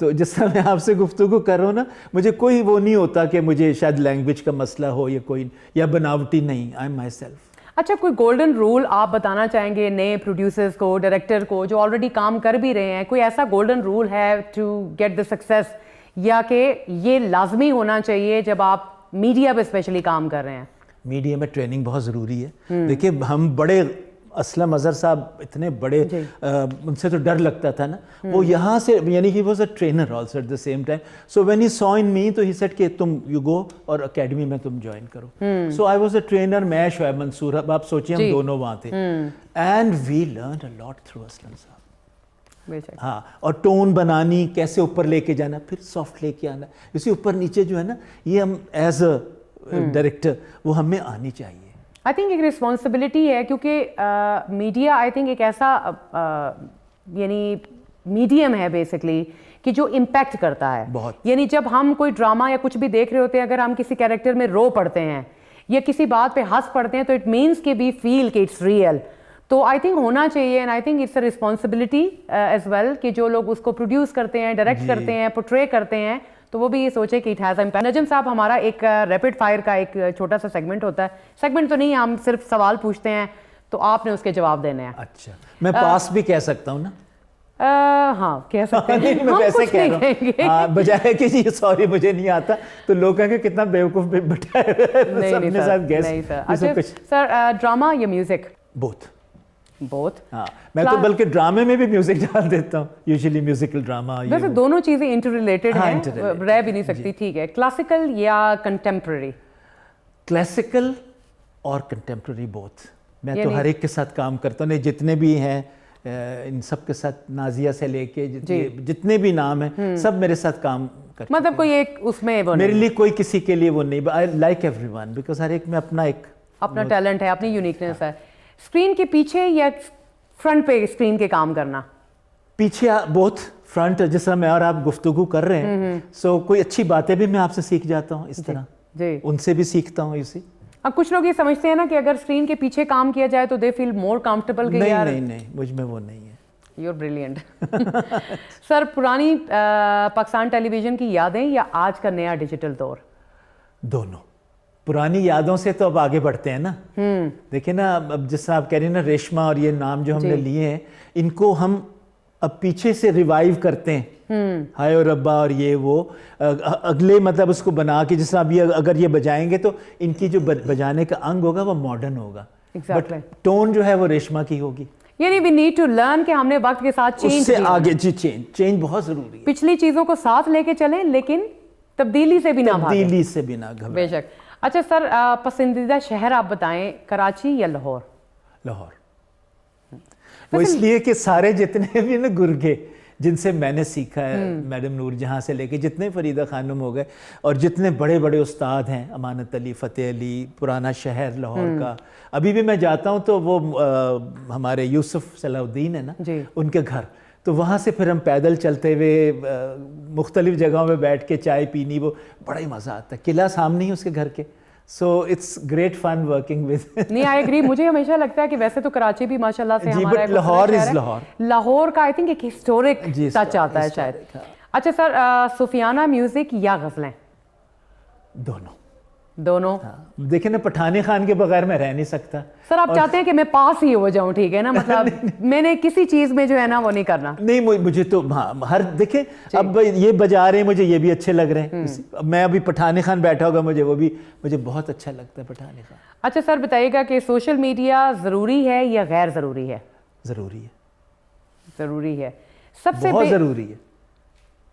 Speaker 4: तो जिस तरह मैं आपसे गुफ्तगू कर रहा हूँ ना, मुझे कोई वो नहीं होता कि मुझे शायद लैंग्वेज का मसला हो या कोई, या बनावटी नहीं, आई एम माई सेल्फ।
Speaker 1: अच्छा, कोई गोल्डन रूल आप बताना चाहेंगे नए प्रोड्यूसर्स को, डायरेक्टर को जो ऑलरेडी काम कर भी रहे हैं? कोई ऐसा गोल्डन रूल है टू गेट द सक्सेस, या कि ये लाजमी होना चाहिए जब आप मीडिया पे स्पेशली काम कर रहे हैं?
Speaker 4: मीडिया में ट्रेनिंग बहुत ज़रूरी है। देखिए हम बड़े असलम अज़हर साहब इतने बड़े, उनसे तो डर लगता था ना, वो यहाँ से, यानी कि वो was a trainer also at the same time. So when he saw in me तो ही सेड कि तुम यू गो और एकेडमी में तुम ज्वाइन करो। सो आई वाज अ ट्रेनर, मैं शोएब मंसूर, अब आप सोचिए हम दोनों वहाँ थे, and we learned a lot through Aslam साहब। हाँ, और टोन बनानी, कैसे ऊपर लेके जाना, फिर सॉफ्ट लेके आना, इसी ऊपर नीचे जो है ना, ये हम एज अ डायरेक्टर वो हमें आनी चाहिए।
Speaker 1: आई थिंक एक रिस्पॉन्सिबिलिटी है, क्योंकि मीडिया आई थिंक एक ऐसा यानी मीडियम है बेसिकली कि जो इम्पैक्ट करता है
Speaker 4: बहुत।
Speaker 1: यानी जब हम कोई ड्रामा या कुछ भी देख रहे होते हैं, अगर हम किसी कैरेक्टर में रो पड़ते हैं या किसी बात पे हंस पड़ते हैं, तो इट मीन्स कि वी फील कि इट्स रियल। तो आई थिंक होना चाहिए, and I think it's a responsibility as well कि जो लोग उसको प्रोड्यूस करते हैं, डायरेक्ट करते हैं, पोर्ट्रे करते हैं, तो वो भी ये सोचे कि इट हैज़ इम्पैक्ट। नजम साहब, हमारा एक रैपिड फायर का एक छोटा सा सेगमेंट होता है, सेगमेंट तो नहीं, हम सिर्फ सवाल पूछते हैं तो आपने उसके जवाब देने हैं।
Speaker 4: अच्छा, मैं पास भी कह सकता हूँ ना?
Speaker 1: हाँ, कह सकते हैं।
Speaker 4: मैं वैसे कह रहा हूँ, हाँ, बजाय कि जी सॉरी मुझे नहीं आता, तो लोग कहेंगे कितना बेवकूफ बैठाया
Speaker 1: नहीं सर। सर, ड्रामा या म्यूजिक? बोथ।
Speaker 4: हाँ, मैं तो बल्कि ड्रामे में भी म्यूजिक डाल देता हूँ, यूजुअली म्यूजिकल ड्रामा।
Speaker 1: वैसे दोनों चीजें इंटर रिलेटेड हैं, रह भी नहीं सकती। ठीक है, क्लासिकल या कंटेम्प्रेरी?
Speaker 4: क्लासिकल और कंटेम्प्रेरी बोथ। मैं तो हर एक के साथ काम करता हूँ, जितने भी हैं इन सब के साथ, नाजिया से लेके जितने भी नाम हैं, सब मेरे साथ काम करते हैं।
Speaker 1: मतलब कोई एक उसमें
Speaker 4: मेरे लिए कोई किसी के लिए वो नहीं, आई लाइक एवरीवन, बिकॉज हर एक में अपना
Speaker 1: टैलेंट है, अपनी यूनिकनेस है। स्क्रीन के पीछे या फ्रंट पे स्क्रीन के काम करना?
Speaker 4: पीछे बोथ, फ्रंट जिस तरह मैं और आप गुफ्तगू कर रहे हैं, सो कोई अच्छी बातें भी मैं आपसे सीख जाता हूँ, इस तरह उनसे भी सीखता हूँ इसी।
Speaker 1: अब कुछ लोग ये समझते हैं ना कि अगर स्क्रीन के पीछे काम किया जाए तो दे फील मोर कंफर्टेबल।
Speaker 4: नहीं, मुझ में वो नहीं है।
Speaker 1: You are brilliant. सर, पुरानी पाकिस्तान टेलीविजन की यादें या आज का नया डिजिटल दौर?
Speaker 4: दोनों। पुरानी यादों से तो अब आगे बढ़ते हैं ना। देखिए ना, अब जिस आप कह रहे हैं ना, रेशमा और ये नाम जो हमने लिए हैं, इनको हम अब पीछे से रिवाइव करते हैं, हाय और रब्बा और ये वो अगले, मतलब उसको बना के, जिस अभी अगर ये बजाएंगे तो इनकी जो बजाने का अंग होगा वो मॉडर्न होगा, बट टोन जो है वो रेशमा की होगी।
Speaker 1: यानी वी नीड टू लर्न कि हमने वक्त के साथ चेंज
Speaker 4: उससे आगे जी, चेंज बहुत जरूरी है।
Speaker 1: पिछली चीजों को साथ लेके चलें, लेकिन तब्दीली से भी ना भागें।
Speaker 4: तब्दीली से भी ना घबराएं।
Speaker 1: बेशक। अच्छा सर, पसंदीदा शहर आप बताएं, कराची या लाहौर?
Speaker 4: लाहौर। वो इसलिए कि सारे जितने भी ना गुरगे जिनसे मैंने सीखा है, मैडम नूरजहां से लेके जितने फरीदा खानम हो गए, और जितने बड़े बड़े उस्ताद हैं, अमानत अली, फ़तेह अली, पुराना शहर लाहौर का, अभी भी मैं जाता हूँ तो वो हमारे यूसुफ सलाउद्दीन है ना, उनके घर, तो वहाँ से फिर हम पैदल चलते हुए मुख्तलिफ जगहों में बैठ के चाय पीनी, वो बड़ा ही मज़ा आता है। किला सामने ही उसके घर के, so it's great fun working with.
Speaker 1: नहीं, आई एग्री। मुझे हमेशा लगता है कि वैसे तो कराची भी माशाल्लाह से
Speaker 4: जी,
Speaker 1: हमारा
Speaker 4: but लाहौर इज
Speaker 1: लाहौर का आई थिंक एक हिस्टोरिक
Speaker 4: जी,
Speaker 1: टच आता है शायद। अच्छा सर, सुफियाना म्यूजिक या गज़लें? दोनों।
Speaker 4: हाँ, देखिए ना, पठानी खान के बगैर मैं रह नहीं सकता।
Speaker 1: सर आप चाहते हैं कि मैं पास ही हो जाऊं, ठीक है ना, मतलब मैंने किसी चीज में जो है ना वो नहीं करना।
Speaker 4: नहीं, मुझे तो हाँ, हर देखे अब ये बजा रहे हैं, मुझे ये भी अच्छे लग रहे हैं। अब मैं अभी पठानी खान बैठा होगा, मुझे बहुत अच्छा लगता है पठानी खान।
Speaker 1: अच्छा सर बताइएगा कि सोशल मीडिया ज़रूरी है या गैर ज़रूरी है?
Speaker 4: ज़रूरी है।
Speaker 1: ज़रूरी है, सबसे
Speaker 4: बहुत ज़रूरी है।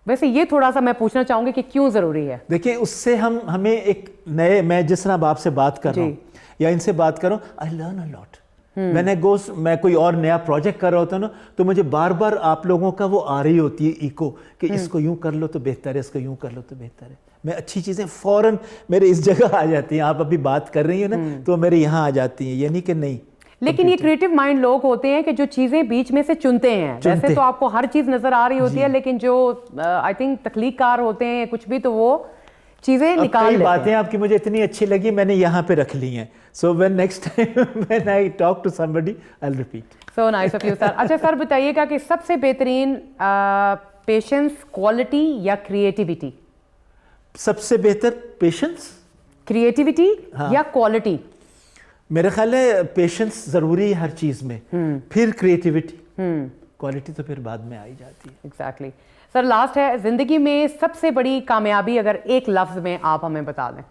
Speaker 1: वैसे ये थोड़ा सा मैं पूछना चाहूंगी कि क्यों ज़रूरी है?
Speaker 4: देखिए, उससे हमें एक नए, मैं जिस तरह आपसे बात कर रहा हूँ या इनसे बात कर रहा हूँ, आई लर्न अ लॉट। मैं कोई और नया प्रोजेक्ट कर रहा होता हूँ ना, तो मुझे बार बार आप लोगों का वो आ रही होती है इको कि इसको यूं कर लो तो बेहतर है, इसको यूं कर लो तो बेहतर है। मैं अच्छी चीज़ें फ़ौरन मेरे इस जगह आ जाती हैं। आप अभी बात कर रही हैं ना, तो मेरे यहाँ आ जाती हैं, ये नहीं कि नहीं।
Speaker 1: लेकिन ये क्रिएटिव माइंड लोग होते हैं कि जो चीज़ें बीच में से चुनते हैं। वैसे तो आपको हर चीज़ नज़र आ रही होती है, लेकिन जो आई थिंक तख्लीककार होते हैं कुछ भी, तो वो चीज़ें निकाल लेते हैं।
Speaker 4: बातें आपकी मुझे इतनी अच्छी लगी, मैंने यहाँ पे रख ली हैं। So when next time when I talk to somebody I will repeat.
Speaker 1: So nice of you sir. अच्छा सर बताइएगा कि सबसे बेहतरीन पेशेंस क्वालिटी या क्रिएटिविटी?
Speaker 4: सबसे बेहतर पेशेंस,
Speaker 1: क्रिएटिविटी या क्वालिटी?
Speaker 4: मेरा ख्याल है पेशेंस ज़रूरी है हर चीज़ में, फिर क्रिएटिविटी, क्वालिटी तो फिर बाद में आ ही जाती है।
Speaker 1: एग्जैक्टली। सर लास्ट है, ज़िंदगी में सबसे बड़ी कामयाबी अगर एक लफ्ज़ में आप हमें बता दें?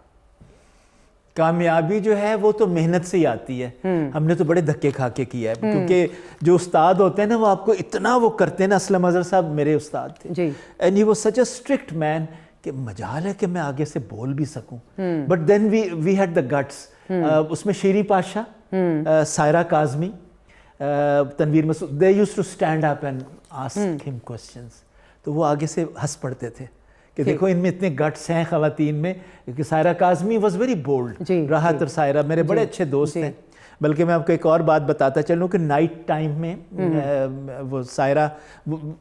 Speaker 4: कामयाबी जो है वो तो मेहनत से ही आती है। हमने तो बड़े धक्के खा के किया है, क्योंकि जो उस्ताद होते हैं ना, वो आपको इतना वो करते हैं ना। असलम अजहर साहब मेरे उस्ताद थे, and he was such a strict man कि मजाल है कि मैं आगे से बोल भी सकूं। But then we had the guts. उसमें Sherry Pasha, Saira Kazmi, Tanveer Masood, they used to stand up and ask him questions. तो वो आगे से हंस पड़ते थे कि देखो इनमें इतने गट्स हैं ख़वातीन में, क्योंकि Saira Kazmi was very bold. Rahat और सायरा मेरे बड़े अच्छे दोस्त हैं। बल्कि मैं आपको एक और बात बताता चलूँ कि नाइट टाइम में वो सायरा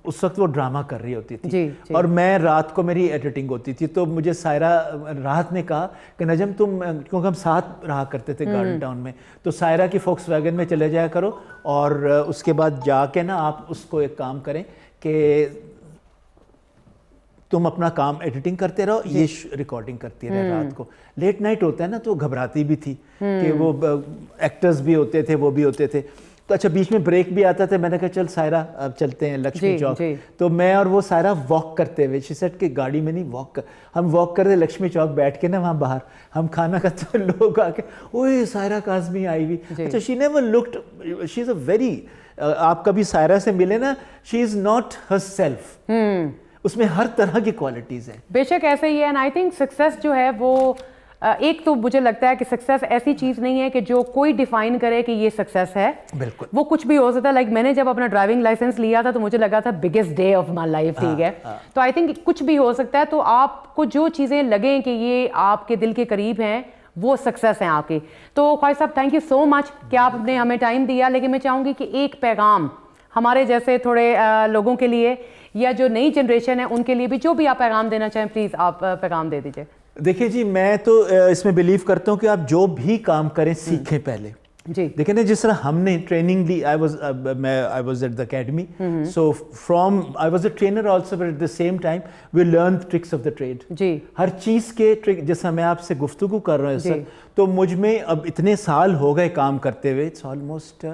Speaker 4: उस वक्त वो ड्रामा कर रही होती थी और मैं रात को मेरी एडिटिंग होती थी। तो मुझे सायरा राहत ने कहा कि नजम तुम, क्योंकि हम साथ रहा करते थे गार्डन टाउन में, तो सायरा की फोक्सवैगन में चले जाया करो और उसके बाद जाके ना आप उसको एक काम करें कि तुम अपना काम एडिटिंग करते रहो, ये रिकॉर्डिंग करती रहे। रात को लेट नाइट होता है ना, तो घबराती भी थी कि वो एक्टर्स भी होते थे, वो भी होते थे। तो अच्छा, बीच में ब्रेक भी आता था। मैंने कहा चल सायरा अब चलते हैं लक्ष्मी चौक। तो मैं और वो सायरा वॉक करते हुए, शी सेड कि गाड़ी में नहीं, हम वॉक करते लक्ष्मी चौक बैठ के ना, वहाँ बाहर हम खाना खाते, तो लोग आके ओए सायरा काज़मी आई हुई। अच्छा, she never looked, she is a very, आप कभी सायरा से मिले ना, शी इज़ नॉट हरसेल्फ, उसमें हर तरह की क्वालिटीज़ हैं।
Speaker 1: बेशक ऐसे ही है। एंड आई थिंक सक्सेस जो है वो एक तो मुझे लगता है कि सक्सेस ऐसी चीज़ नहीं है कि जो कोई डिफाइन करे कि ये सक्सेस है।
Speaker 4: बिल्कुल,
Speaker 1: वो कुछ भी हो सकता है। लाइक मैंने जब अपना ड्राइविंग लाइसेंस लिया था तो मुझे लगा था biggest day of my life, ठीक है। तो आई थिंक कुछ भी हो सकता है। तो आपको जो चीज़ें लगें कि ये आपके दिल के करीब हैं, वो सक्सेस हैं आपकी। तो ख्वाहिश साहब, थैंक यू सो मच कि आपने हमें टाइम दिया। लेकिन मैं चाहूँगी कि एक पैगाम हमारे जैसे थोड़े लोगों के लिए या जो नई जनरेशन है उनके लिए भी, जो भी आप पैगाम देना चाहें, प्लीज़ आप पैगाम दे दीजिए।
Speaker 4: देखिए जी, मैं तो इसमें बिलीव करता हूँ कि आप जो भी काम करें सीखें पहले
Speaker 1: जी।
Speaker 4: देखिए ना, जिस तरह हमने ट्रेनिंग ली, I was at the academy, so from I was a trainer also, but at the same time we learn tricks of the trade जी। हर चीज़ के ट्रिक, जैसा मैं आपसे गुफ्तगू कर रहा हूँ सर, तो मुझ में अब इतने साल हो गए काम करते हुए, इट्स ऑलमोस्ट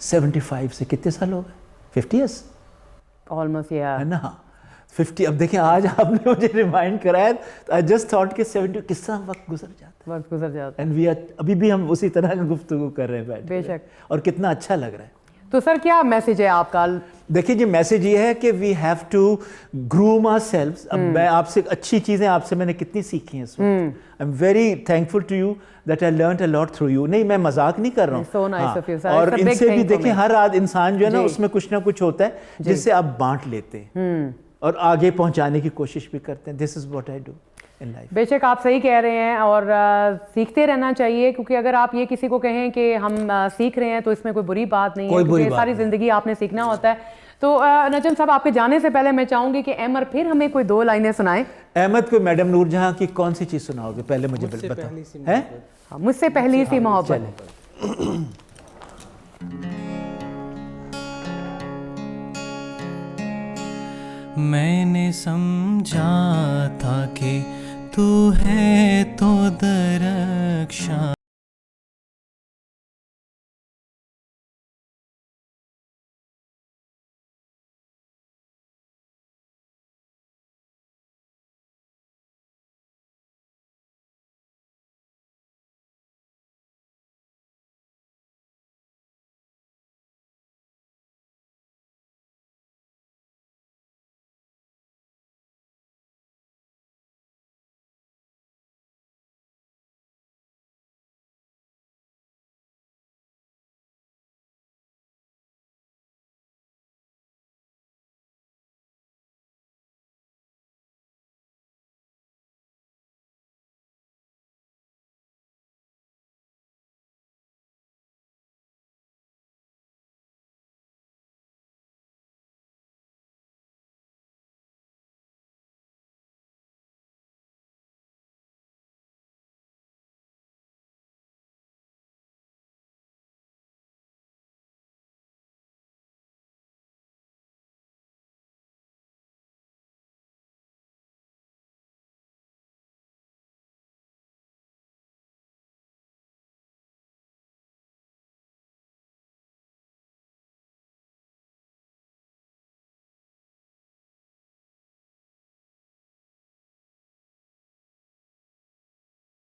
Speaker 4: 75 से कितने साल हो गए, 50 ईयर्स
Speaker 1: ऑलमोस्ट, या
Speaker 4: है ना, 50। अब देखिए आज आपने मुझे रिमाइंड कराया, तो आई जस्ट थॉट कि 70 किस तरह वक्त गुजर जाता है, एंड वी आर अभी भी हम उसी तरह की गुफ्तगू कर रहे हैं बैठ,
Speaker 1: बेशक,
Speaker 4: और कितना अच्छा लग रहा है।
Speaker 1: तो सर क्या मैसेज है आपका?
Speaker 4: देखिए जी, मैसेज ये है कि we have to groom ourselves. अब मैं आपसे अच्छी चीज़ें आपसे मैंने कितनी सीखी हैं इस वक्त। I am very thankful to you that I learned a lot through you. नहीं, मैं मजाक नहीं कर रहा हूँ।
Speaker 1: so nice of you, sir.
Speaker 4: और इनसे भी देखिए, हर इंसान जो है ना, उसमें कुछ ना कुछ होता है जिससे आप बांट लेते हैं और आगे पहुंचाने की कोशिश भी करते हैं। This is what I do in life.
Speaker 1: बेशक आप सही कह रहे हैं, और सीखते रहना चाहिए, क्योंकि अगर आप ये किसी को कहें कि हम सीख रहे हैं तो इसमें कोई बुरी बात नहीं है, क्योंकि सारी ज़िंदगी आपने सीखना होता है। तो नजम साहब, आपके जाने से पहले मैं चाहूंगी कि अहमद फिर हमें कोई 2 लाइनें सुनाएं।
Speaker 4: अहमद को मैडम नूरजहां की कौन सी चीज़ सुनाओगे पहले मुझे बता। है
Speaker 1: हाँ, मुझसे पहली सी मोहब्बत।
Speaker 3: मैंने समझा था कि तू है तो दरख्शां।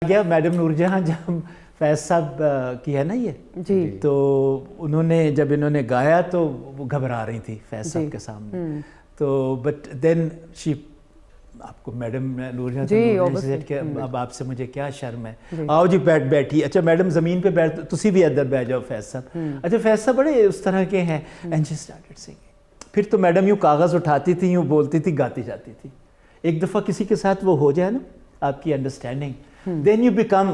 Speaker 4: गया मैडम नूरजहां जब फैज साहब की है ना ये
Speaker 1: जी।
Speaker 4: तो उन्होंने जब इन्होंने गाया तो वो घबरा रही थी फैज साहब के सामने। तो बट देन शी आपको मैडम नूरजहां से कि अब आपसे मुझे क्या शर्म है, आओ जी बैठी। अच्छा मैडम ज़मीन पे बैठ, तुसी भी इधर बैठ जाओ फैज साहब। अच्छा फैज साहब बड़े उस तरह के हैं। And she started singing. फिर तो मैडम यूँ कागज़ उठाती थी, यूँ बोलती थी, गाती जाती थी। एक दफ़ा किसी के साथ वो हो जाए ना आपकी अंडरस्टैंडिंग, देन यू बिकम,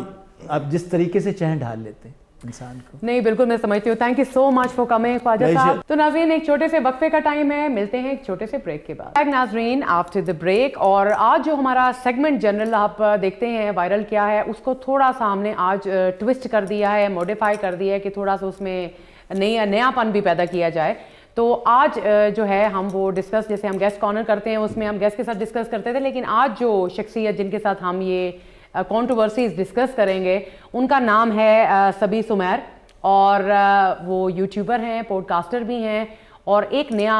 Speaker 4: आप जिस तरीके से चाहे ढाल लेते हैं इंसान को।
Speaker 1: नहीं, बिल्कुल मैं समझती हूँ। Thank you so much for coming Khwaja साहब। तो नाज़रीन, एक छोटे से वक्फे का टाइम है, मिलते हैं एक छोटे से ब्रेक के बाद। नाज़रीन, आफ्टर द ब्रेक। और आज जो हमारा सेगमेंट जनरल आप देखते हैं वायरल क्या है, उसको थोड़ा सा हमने आज ट्विस्ट कर दिया है, मॉडिफाई कर दिया है कि थोड़ा सा उसमें नयापन भी पैदा किया जाए। तो आज जो है हम वो डिस्कस, जैसे हम गेस्ट कॉर्नर करते हैं उसमें हम गेस्ट के साथ डिस्कस करते थे, लेकिन आज जो शख्सियत जिनके साथ हम ये कंट्रोवर्सीज डिस्कस करेंगे उनका नाम है सबी सुमैर। और वो यूट्यूबर हैं, पॉडकास्टर भी हैं, और एक नया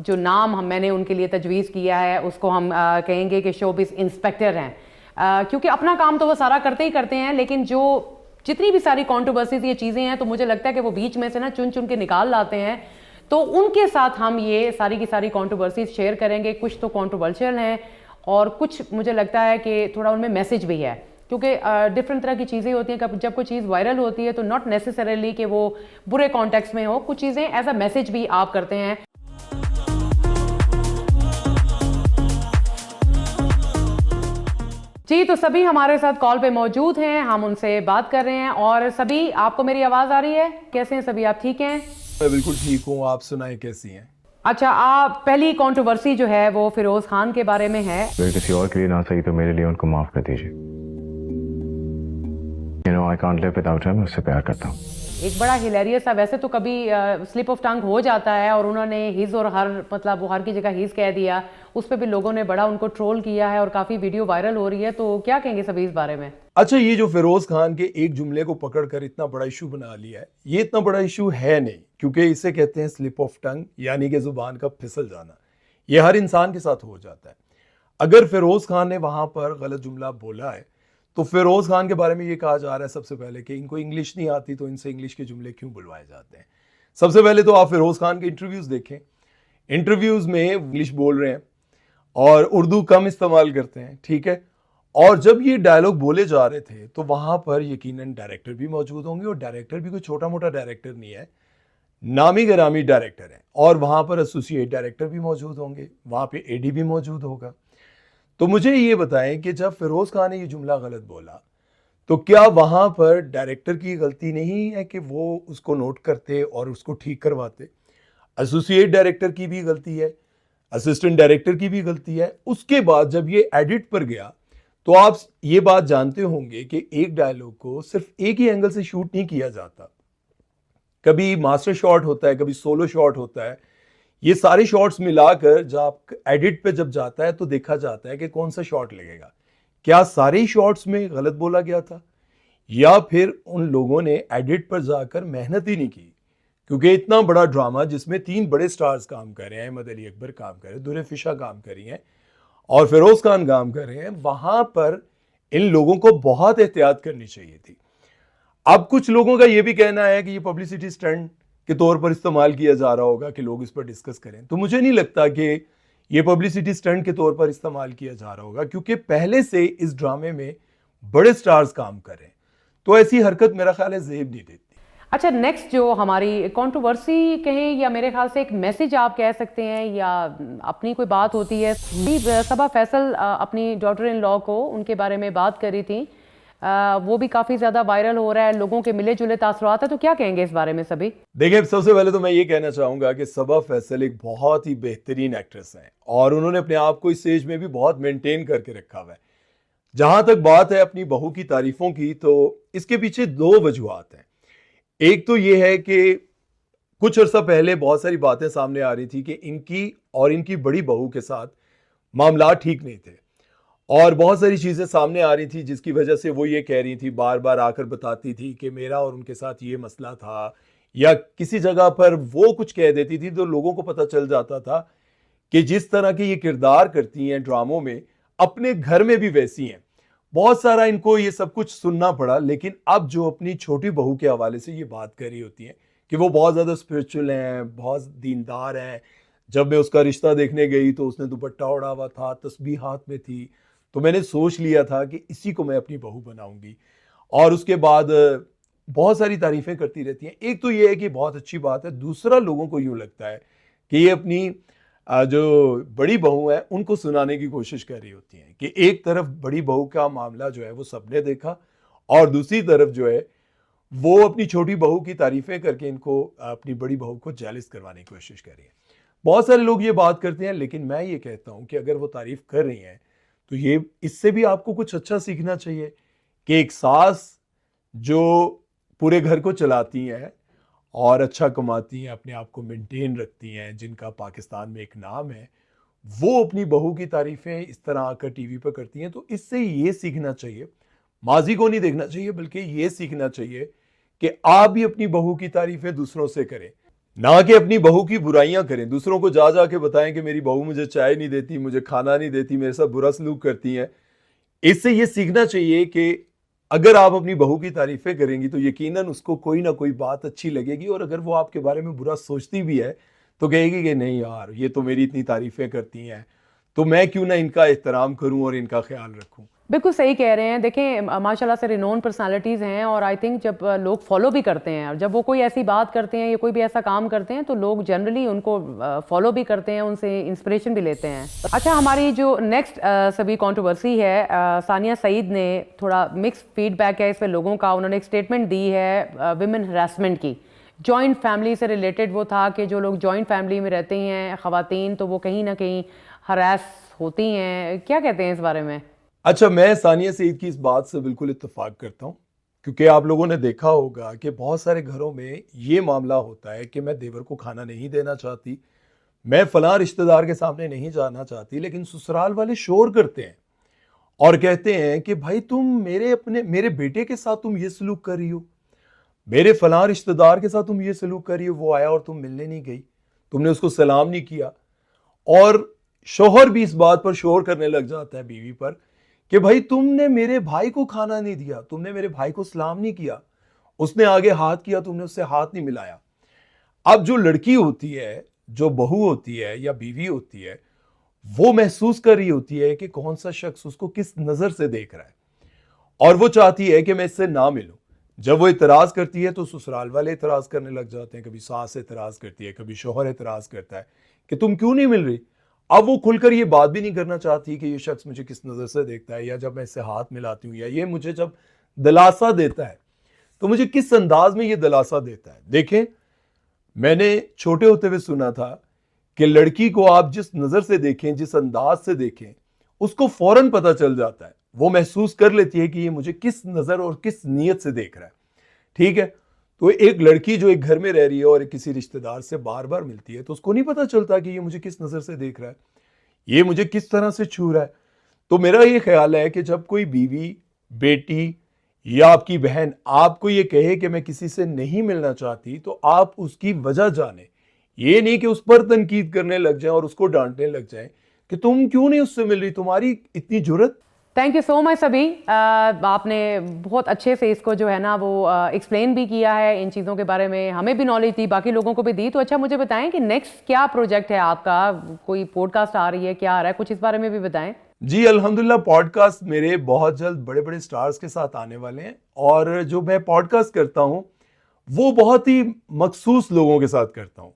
Speaker 1: जो नाम मैंने उनके लिए तजवीज़ किया है उसको हम कहेंगे कि शोबिस इंस्पेक्टर हैं। क्योंकि अपना काम तो वो सारा करते ही करते हैं, लेकिन जो जितनी भी सारी कंट्रोवर्सीज ये चीज़ें हैं तो मुझे लगता है कि वो बीच में से ना चुन चुन के निकाल लाते हैं। तो उनके साथ हम ये सारी की सारी कंट्रोवर्सीज शेयर करेंगे। कुछ तो कंट्रोवर्शियल हैं और कुछ मुझे लगता है कि थोड़ा उनमें मैसेज भी है, क्योंकि डिफरेंट तरह की चीज़ें होती हैं। जब कोई चीज़ वायरल होती है तो नॉट नेसेसरीली कि वो बुरे कॉन्टेक्स्ट में हो, कुछ चीज़ें एज अ मैसेज भी आप करते हैं। जी, तो सभी हमारे साथ कॉल पे मौजूद हैं, हम उनसे बात कर रहे हैं। और सभी, आपको मेरी आवाज़ आ रही है? कैसे हैं सभी, आप ठीक हैं?
Speaker 5: मैं बिल्कुल ठीक हूँ, आप सुनाएं कैसी हैं?
Speaker 1: अच्छा, आप पहली कंट्रोवर्सी जो है वो फिरोज खान के बारे में है।
Speaker 6: अगर किसी और के लिए ना सही तो मेरे लिए उनको माफ कर दीजिए। I can't live without him, उससे प्यार करता हूँ।
Speaker 1: एक बड़ा हिलेरियस था, वैसे तो कभी स्लिप ऑफ टंग हो जाता है और उन्होंने हिज और हर, मतलब वो हर की जगह हिज कह दिया, उस पर भी लोगों ने बड़ा उनको ट्रोल किया है और काफ़ी वीडियो वायरल हो रही है। तो क्या कहेंगे सभी इस बारे में?
Speaker 5: अच्छा, ये जो फिरोज खान के एक जुमले को पकड़कर इतना बड़ा इशू बना लिया है, ये इतना बड़ा इशू है नहीं, क्योंकि इसे कहते हैं स्लिप ऑफ टंग, यानी कि जुबान का फिसल जाना। ये हर इंसान के साथ हो जाता है। अगर फिरोज खान ने वहां पर गलत जुमला बोला है तो फिरोज खान के बारे में ये कहा जा रहा है सबसे पहले कि इनको इंग्लिश नहीं आती तो इनसे इंग्लिश के जुमले क्यों बुलवाए जाते हैं। सबसे पहले तो आप फिरोज खान के इंटरव्यूज देखें, इंटरव्यूज में इंग्लिश बोल रहे हैं और उर्दू कम इस्तेमाल करते हैं, ठीक है। और जब ये डायलॉग बोले जा रहे थे तो वहां पर यकीनन डायरेक्टर भी मौजूद होंगे, और डायरेक्टर भी कोई छोटा मोटा डायरेक्टर नहीं है, नामी गिरामी डायरेक्टर है। और वहां पर एसोसिएट डायरेक्टर भी मौजूद होंगे, वहां पे एडी भी मौजूद होगा। तो मुझे ये बताएं कि जब फिरोज खान ने ये जुमला गलत बोला तो क्या वहां पर डायरेक्टर की गलती नहीं है कि वो उसको नोट करते और उसको ठीक करवाते? एसोसिएट डायरेक्टर की भी गलती है, असिस्टेंट डायरेक्टर की भी गलती है। उसके बाद जब ये एडिट पर गया तो आप ये बात जानते होंगे कि एक डायलॉग को सिर्फ एक ही एंगल से शूट नहीं किया जाता, कभी मास्टर शॉट होता है, कभी सोलो शॉट होता है। ये सारे शॉट्स मिलाकर जब एडिट पे जब जाता है तो देखा जाता है कि कौन सा शॉट लगेगा। क्या सारे ही शॉट्स में गलत बोला गया था, या फिर उन लोगों ने एडिट पर जाकर मेहनत ही नहीं की? क्योंकि इतना बड़ा ड्रामा जिसमें 3 बड़े स्टार्स काम कर रहे हैं, अहमद अली अकबर काम कर रहे हैं, दुर्रे फिशा काम कर रही हैं और फिरोज खान काम कर रहे हैं, वहां पर इन लोगों को बहुत एहतियात करनी चाहिए थी। अब कुछ लोगों का यह भी कहना है कि ये पब्लिसिटी स्टंट के तौर पर इस्तेमाल किया जा रहा होगा कि लोग इस पर डिस्कस करें, तो मुझे नहीं लगता कि ये पब्लिसिटी स्टंट के तौर पर इस्तेमाल किया जा रहा होगा, क्योंकि पहले से इस ड्रामे में बड़े स्टार्स काम कर रहे हैं। तो ऐसी हरकत मेरा ख्याल है ज़ेब नहीं देती।
Speaker 1: अच्छा, नेक्स्ट जो हमारी कंट्रोवर्सी कहें या मेरे ख्याल से एक मैसेज आप कह सकते हैं या अपनी कोई बात होती है। सबा फैसल अपनी डॉटर इन लॉ को उनके बारे में बात करी थी, वो भी काफ़ी ज़्यादा वायरल हो रहा है, लोगों के मिले जुले तासुरात है, तो क्या कहेंगे इस बारे में सभी?
Speaker 5: देखिए, सबसे पहले तो मैं ये कहना चाहूँगा कि सबा फैसल एक बहुत ही बेहतरीन एक्ट्रेस हैं और उन्होंने अपने आप को इस स्टेज में भी बहुत मेंटेन करके रखा हुआ है। जहाँ तक बात है अपनी बहू की तारीफों की, तो इसके पीछे 2 वजूहात हैं। एक तो ये है कि कुछ अर्सा पहले बहुत सारी बातें सामने आ रही थी कि इनकी और इनकी बड़ी बहू के साथ मामला ठीक नहीं थे और बहुत सारी चीज़ें सामने आ रही थी जिसकी वजह से वो ये कह रही थी, बार बार आकर बताती थी कि मेरा और उनके साथ ये मसला था, या किसी जगह पर वो कुछ कह देती थी तो लोगों को पता चल जाता था कि जिस तरह के ये किरदार करती हैं ड्रामों में, अपने घर में भी वैसी हैं। बहुत सारा इनको ये सब कुछ सुनना पड़ा। लेकिन अब जो अपनी छोटी बहू के हवाले से ये बात कर रही होती हैं कि वो बहुत ज़्यादा स्पिरिचुअल हैं, बहुत दीनदार हैं, जब मैं उसका रिश्ता देखने गई तो उसने दुपट्टा ओढ़ा हुआ था, तस्बीह हाथ में थी, तो मैंने सोच लिया था कि इसी को मैं अपनी बहू बनाऊंगी। और उसके बाद बहुत सारी तारीफ़ें करती रहती हैं। एक तो ये है कि बहुत अच्छी बात है, दूसरा लोगों को यूँ लगता है कि ये अपनी जो बड़ी बहू है उनको सुनाने की कोशिश कर रही होती हैं कि एक तरफ बड़ी बहू का मामला जो है वो सबने देखा और दूसरी तरफ जो है वो अपनी छोटी बहू की तारीफ़ें करके इनको अपनी बड़ी बहू को जेलस करवाने की कोशिश कर रही है। बहुत सारे लोग ये बात करते हैं, लेकिन मैं ये कहता हूँ कि अगर वो तारीफ़ कर रही हैं तो ये इससे भी आपको कुछ अच्छा सीखना चाहिए कि एक सास जो पूरे घर को चलाती हैं और अच्छा कमाती हैं, अपने आप को मेंटेन रखती हैं, जिनका पाकिस्तान में एक नाम है, वो अपनी बहू की तारीफ़ें इस तरह आकर टीवी पर करती हैं। तो इससे ये सीखना चाहिए, माजी को नहीं देखना चाहिए, बल्कि ये सीखना चाहिए कि आप भी अपनी बहू की तारीफ़ें दूसरों से करें, ना कि अपनी बहू की बुराइयां करें। दूसरों को जा जा के बताएं कि मेरी बहू मुझे चाय नहीं देती, मुझे खाना नहीं देती, मेरे साथ बुरा सलूक करती हैं। इससे ये सीखना चाहिए कि अगर आप अपनी बहू की तारीफ़ें करेंगी तो यकीनन उसको कोई ना कोई बात अच्छी लगेगी, और अगर वो आपके बारे में बुरा सोचती भी है तो कहेगी कि नहीं यार, ये तो मेरी इतनी तारीफ़ें करती हैं, तो मैं क्यों ना इनका एहतराम करूं और इनका ख्याल रखूं।
Speaker 1: बिल्कुल सही कह रहे हैं। देखें, माशाल्लाह से रिनोन पर्सनालिटीज़ हैं और आई थिंक जब लोग फॉलो भी करते हैं और जब वो कोई ऐसी बात करते हैं या कोई भी ऐसा काम करते हैं तो लोग जनरली उनको फॉलो भी करते हैं, उनसे इंस्पिरेशन भी लेते हैं। अच्छा, हमारी जो नेक्स्ट सभी कंट्रोवर्सी है, सानिया सईद ने थोड़ा मिक्स फीडबैक है इस पर लोगों का। उन्होंने एक स्टेटमेंट दी है विमेन हरासमेंट की। जॉइंट फैमिली से रिलेटेड वो था कि जो लोग जॉइंट फैमिली में रहते हैं ख़वातीन, तो वो कहीं ना कहीं हरास होती हैं। क्या कहते हैं इस बारे में?
Speaker 5: अच्छा, मैं सानिया सईद की इस बात से बिल्कुल इत्तेफाक करता हूँ, क्योंकि आप लोगों ने देखा होगा कि बहुत सारे घरों में ये मामला होता है कि मैं देवर को खाना नहीं देना चाहती, मैं फलां रिश्तेदार के सामने नहीं जाना चाहती, लेकिन ससुराल वाले शोर करते हैं और कहते हैं कि भाई तुम मेरे बेटे के साथ तुम ये सलूक कर रही हो, मेरे फलां रिश्तेदार के साथ तुम ये सलूक कर रही हो, वो आया और तुम मिलने नहीं गई, तुमने उसको सलाम नहीं किया। और शोहर भी इस बात पर शोर करने लग जाता है बीवी पर कि भाई तुमने मेरे भाई को खाना नहीं दिया, तुमने मेरे भाई को सलाम नहीं किया, उसने आगे हाथ किया, तुमने उससे हाथ नहीं मिलाया। अब जो लड़की होती है, जो बहू होती है या बीवी होती है, वो महसूस कर रही होती है कि कौन सा शख्स उसको किस नजर से देख रहा है और वो चाहती है कि मैं इससे ना मिलूं। जब वो इतराज करती है तो ससुराल वाले इतराज करने लग जाते हैं, कभी सास इतराज करती है, कभी शोहर इतराज करता है कि तुम क्यों नहीं मिल रही। अब वो खुलकर ये बात भी नहीं करना चाहती कि ये शख्स मुझे किस नज़र से देखता है, या जब मैं इससे हाथ मिलाती हूँ या ये मुझे जब दिलासा देता है तो मुझे किस अंदाज में ये दिलासा देता है। देखें, मैंने छोटे होते हुए सुना था कि लड़की को आप जिस नजर से देखें, जिस अंदाज से देखें, उसको फौरन पता चल जाता है, वो महसूस कर लेती है कि ये मुझे किस नजर और किस नीयत से देख रहा है। ठीक है, तो एक लड़की जो एक घर में रह रही है और किसी रिश्तेदार से बार बार मिलती है, तो उसको नहीं पता चलता कि ये मुझे किस नजर से देख रहा है, ये मुझे किस तरह से छू रहा है। तो मेरा ये ख्याल है कि जब कोई बीवी, बेटी या आपकी बहन आपको ये कहे कि मैं किसी से नहीं मिलना चाहती, तो आप उसकी वजह जाने, ये नहीं कि उस पर तनकीद करने लग जाएं और उसको डांटने लग जाएं कि तुम क्यों नहीं उससे मिल रही, तुम्हारी इतनी जुर्रत।
Speaker 1: थैंक यू सो मच सभी, आपने बहुत अच्छे से इसको जो है ना वो एक्सप्लेन भी किया है, इन चीज़ों के बारे में हमें भी नॉलेज दी, बाकी लोगों को भी दी। तो अच्छा मुझे बताएं कि नेक्स्ट क्या प्रोजेक्ट है आपका, कोई पॉडकास्ट आ रही है, क्या आ रहा है, कुछ इस बारे में भी बताएं।
Speaker 5: जी अल्हम्दुलिल्लाह, पॉडकास्ट मेरे बहुत जल्द बड़े बड़े स्टार्स के साथ आने वाले हैं, और जो मैं पॉडकास्ट करता हूँ वो बहुत ही मखसूस लोगों के साथ करता हूँ।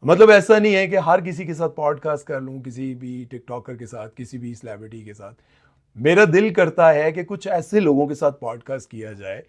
Speaker 5: मतलब ऐसा नहीं है कि हर किसी के साथ पॉडकास्ट कर लूँ, किसी भी टिकटॉकर के साथ, किसी भी सेलिब्रिटी के साथ। मेरा दिल करता है कि कुछ ऐसे लोगों के साथ पॉडकास्ट किया जाए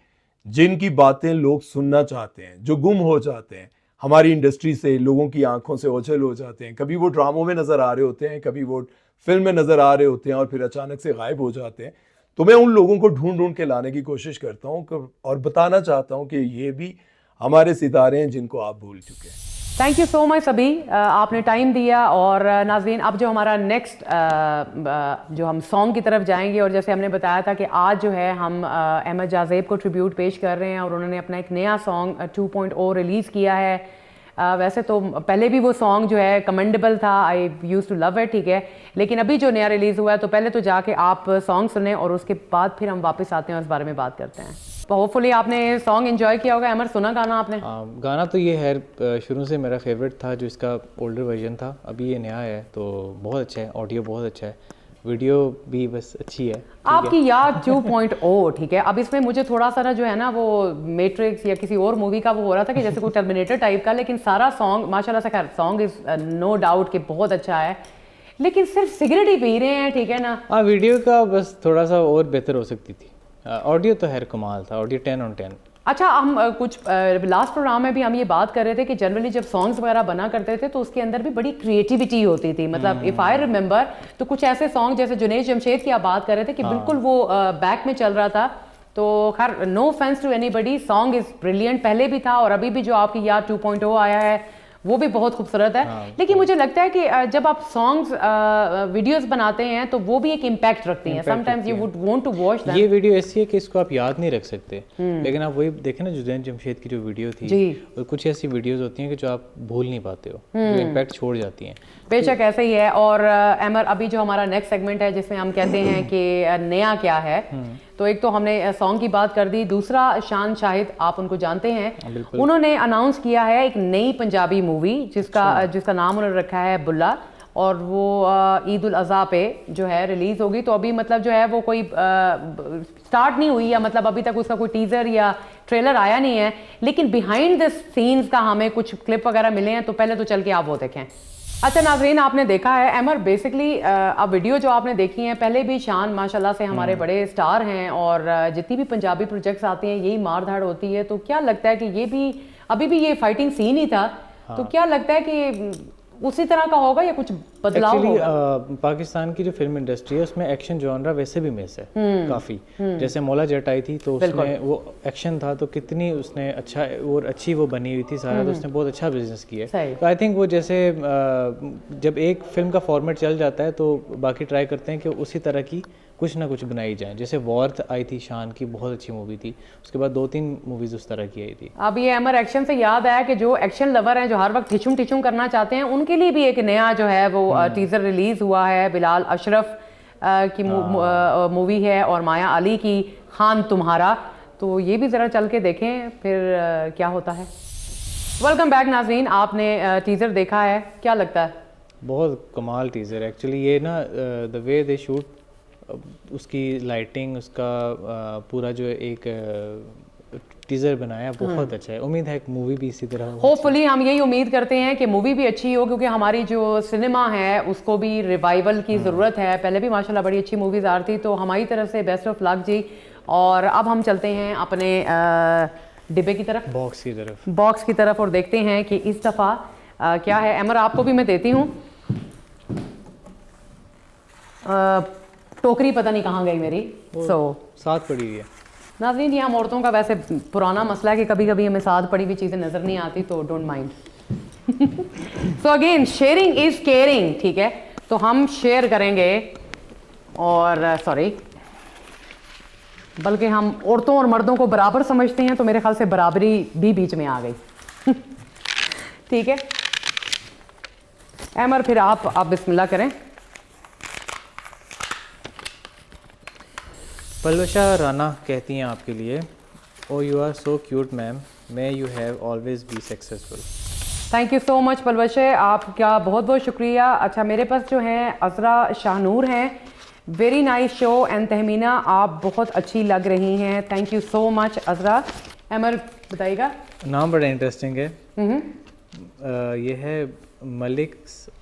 Speaker 5: जिनकी बातें लोग सुनना चाहते हैं, जो गुम हो जाते हैं हमारी इंडस्ट्री से, लोगों की आंखों से ओझल हो जाते हैं। कभी वो ड्रामों में नजर आ रहे होते हैं, कभी वो फिल्म में नजर आ रहे होते हैं और फिर अचानक से गायब हो जाते हैं। तो मैं उन लोगों को ढूंढ ढूंढ के लाने की कोशिश करता हूँ और बताना चाहता हूँ कि ये भी हमारे सितारे हैं जिनको आप भूल चुके हैं।
Speaker 1: थैंक यू सो मच सभी, आपने टाइम दिया। और नाज़रीन, अब जो हमारा नेक्स्ट जो हम सॉन्ग की तरफ जाएंगे, और जैसे हमने बताया था कि आज जो है हम अहमद जाज़ेब को ट्रिब्यूट पेश कर रहे हैं और उन्होंने अपना एक नया सॉन्ग 2.0 रिलीज़ किया है। वैसे तो पहले भी वो सॉन्ग जो है कमेंडेबल था, आई यूज़ टू लव इट, ठीक है, लेकिन अभी जो नया रिलीज़ हुआ है तो पहले तो जाके आप सॉन्ग सुने और उसके बाद फिर हम वापस आते हैं और इस बारे में बात करते हैं। तो होपफुली आपने सॉन्ग एंजॉय किया होगा। अमर, सुना गाना आपने?
Speaker 2: गाना तो ये है, शुरू से मेरा फेवरेट था, जो इसका ओल्डर वर्जन था, अभी ये नया है तो बहुत अच्छा है, ऑडियो बहुत अच्छा है, वीडियो भी बस अच्छी है।
Speaker 1: आपकी याद 2.0, ठीक है। अब इसमें मुझे थोड़ा सा ना जो है ना वो मैट्रिक्स या किसी और मूवी का वो हो रहा था कि जैसे कोई टर्मिनेटर टाइप का, लेकिन सारा सॉन्ग माशाल्लाह से, खैर सॉन्ग इज नो डाउट कि बहुत अच्छा है, लेकिन सिर्फ सिगरेट ही पी रहे हैं, ठीक है ना।
Speaker 2: हाँ, वीडियो का बस थोड़ा सा और बेहतर हो सकती थी। ऑडियो तो है कमाल था, ऑडियो 10 on 10।
Speaker 1: अच्छा, हम कुछ लास्ट प्रोग्राम में भी हम ये बात कर रहे थे कि जनरली जब सॉन्ग्स वगैरह बना करते थे तो उसके अंदर भी बड़ी क्रिएटिविटी होती थी। मतलब इफ़ आई रिमेंबर तो कुछ ऐसे सॉन्ग जैसे जुनैद जमशेद की आप बात कर रहे थे कि बिल्कुल वो बैक में चल रहा था। तो खैर, no offence to anybody, song is brilliant, पहले भी था और अभी भी जो आपकी याद 2.0 आया है वो भी बहुत खूबसूरत है। लेकिन मुझे लगता है कि जब आप सॉन्ग्स वीडियोस बनाते हैं तो वो भी एक इम्पैक्ट रखती हैं। Sometimes you would want to watch them.
Speaker 2: ये वीडियो ऐसी है कि इसको आप याद नहीं रख सकते, लेकिन आप वही देखें ना, जुनैद जमशेद की जो वीडियो थी, और कुछ ऐसी वीडियोस होती हैं कि जो आप भूल नहीं पाते हो, जो इम्पैक्ट छोड़ जाती हैं।
Speaker 1: बेशक ऐसे ही है। और अमर, अभी जो हमारा नेक्स्ट सेगमेंट है जिसमें हम कहते हैं कि नया क्या है, तो एक तो हमने सॉन्ग की बात कर दी, दूसरा शान शाहिद, आप उनको जानते हैं, उन्होंने अनाउंस किया है एक नई पंजाबी मूवी जिसका नाम उन्होंने रखा है बुल्ला, और वो ईद उल अज़हा पे जो है रिलीज होगी। तो अभी मतलब जो है वो कोई स्टार्ट नहीं हुई, या मतलब अभी तक उसका कोई टीजर या ट्रेलर आया नहीं है, लेकिन बिहाइंड द सीन्स का हमें कुछ क्लिप वगैरह मिले हैं, तो पहले तो चल के आप वो देखें। अच्छा नाज़रीन, आपने देखा है अमर, बेसिकली अब वीडियो जो आपने देखी है, पहले भी शान माशाल्लाह से हमारे बड़े स्टार हैं और जितनी भी पंजाबी प्रोजेक्ट्स आते हैं यही मार धाड़ होती है। तो क्या लगता है कि ये भी अभी भी ये फाइटिंग सीन ही था, तो क्या लगता है कि उसी तरह का होगा या कुछ बदलाव होगा?
Speaker 2: पाकिस्तान की जो फिल्म इंडस्ट्री है उसमें एक्शन जॉनरा वैसे भी मिस है काफ़ी। जैसे मौला जट आई थी तो उसमें वो एक्शन था, तो कितनी उसने अच्छा और अच्छी वो बनी हुई थी सारा, तो उसने बहुत अच्छा बिजनेस किया। तो आई थिंक वो जैसे जब एक फिल्म का फॉर्मेट चल जाता है तो बाकी ट्राई करते हैं कि उसी तरह की कुछ ना कुछ बनाई जाए। जैसे वॉर आई थी शान की, बहुत अच्छी मूवी थी, उसके बाद 2-3 मूवीज उस तरह की आई थी।
Speaker 1: अब ये अमर एक्शन से याद आया कि जो एक्शन लवर हैं, जो हर वक्त ठिचुम ठिचुम करना चाहते हैं, उनके लिए भी एक नया जो है वो टीजर रिलीज हुआ है। बिलाल अशरफ की मूवी है और माया अली की खान तुम्हारा। तो ये भी ज़रा चल के देखें फिर क्या होता है। वेलकम बैक नाज़रीन, आपने टीजर देखा है, क्या लगता है?
Speaker 2: बहुत कमाल टीजर एक्चुअली। ये ना द वे दे शूट, उसकी लाइटिंग, उसका पूरा जो एक टीजर बनाया बहुत अच्छा है। उम्मीद है एक मूवी भी इसी तरह हो।
Speaker 1: होपफुली हम यही उम्मीद करते हैं कि मूवी भी अच्छी हो, क्योंकि हमारी जो सिनेमा है उसको भी रिवाइवल की ज़रूरत है। पहले भी माशाल्लाह बड़ी अच्छी मूवीज़ आ रही थी, तो हमारी तरफ से बेस्ट ऑफ लक जी। और अब हम चलते हैं अपने डिब्बे की तरफ,
Speaker 2: बॉक्स की तरफ
Speaker 1: और देखते हैं कि इस दफ़ा क्या है। अमर आपको भी मैं देती हूँ, टोकरी पता नहीं कहाँ गई मेरी।
Speaker 2: साथ पड़ी हुई है।
Speaker 1: नाज़रीन, ये हम औरतों का वैसे पुराना मसला है कि कभी कभी हमें साथ पड़ी हुई चीज़ें नज़र नहीं आती, तो don't mind. So again, sharing is caring, ठीक है। तो हम शेयर करेंगे, और सॉरी, बल्कि हम औरतों और मर्दों को बराबर समझते हैं, तो मेरे ख्याल से बराबरी भी बीच में आ गई। ठीक है अमर, फिर आप बिस्मिल्लाह करें।
Speaker 2: पलवशा राना कहती हैं आपके लिए, oh you are so cute ma'am, may you have always be successful.
Speaker 1: Thank you so much Palwasha, आपका बहुत बहुत शुक्रिया। अच्छा, मेरे पास जो हैं अज़रा शाहनूर हैं, very nice show and Tahmina, आप बहुत अच्छी लग रही हैं। Thank you so much Azra. Amar बताइएगा।
Speaker 2: नाम बड़ा इंटरेस्टिंग है। ये है मलिक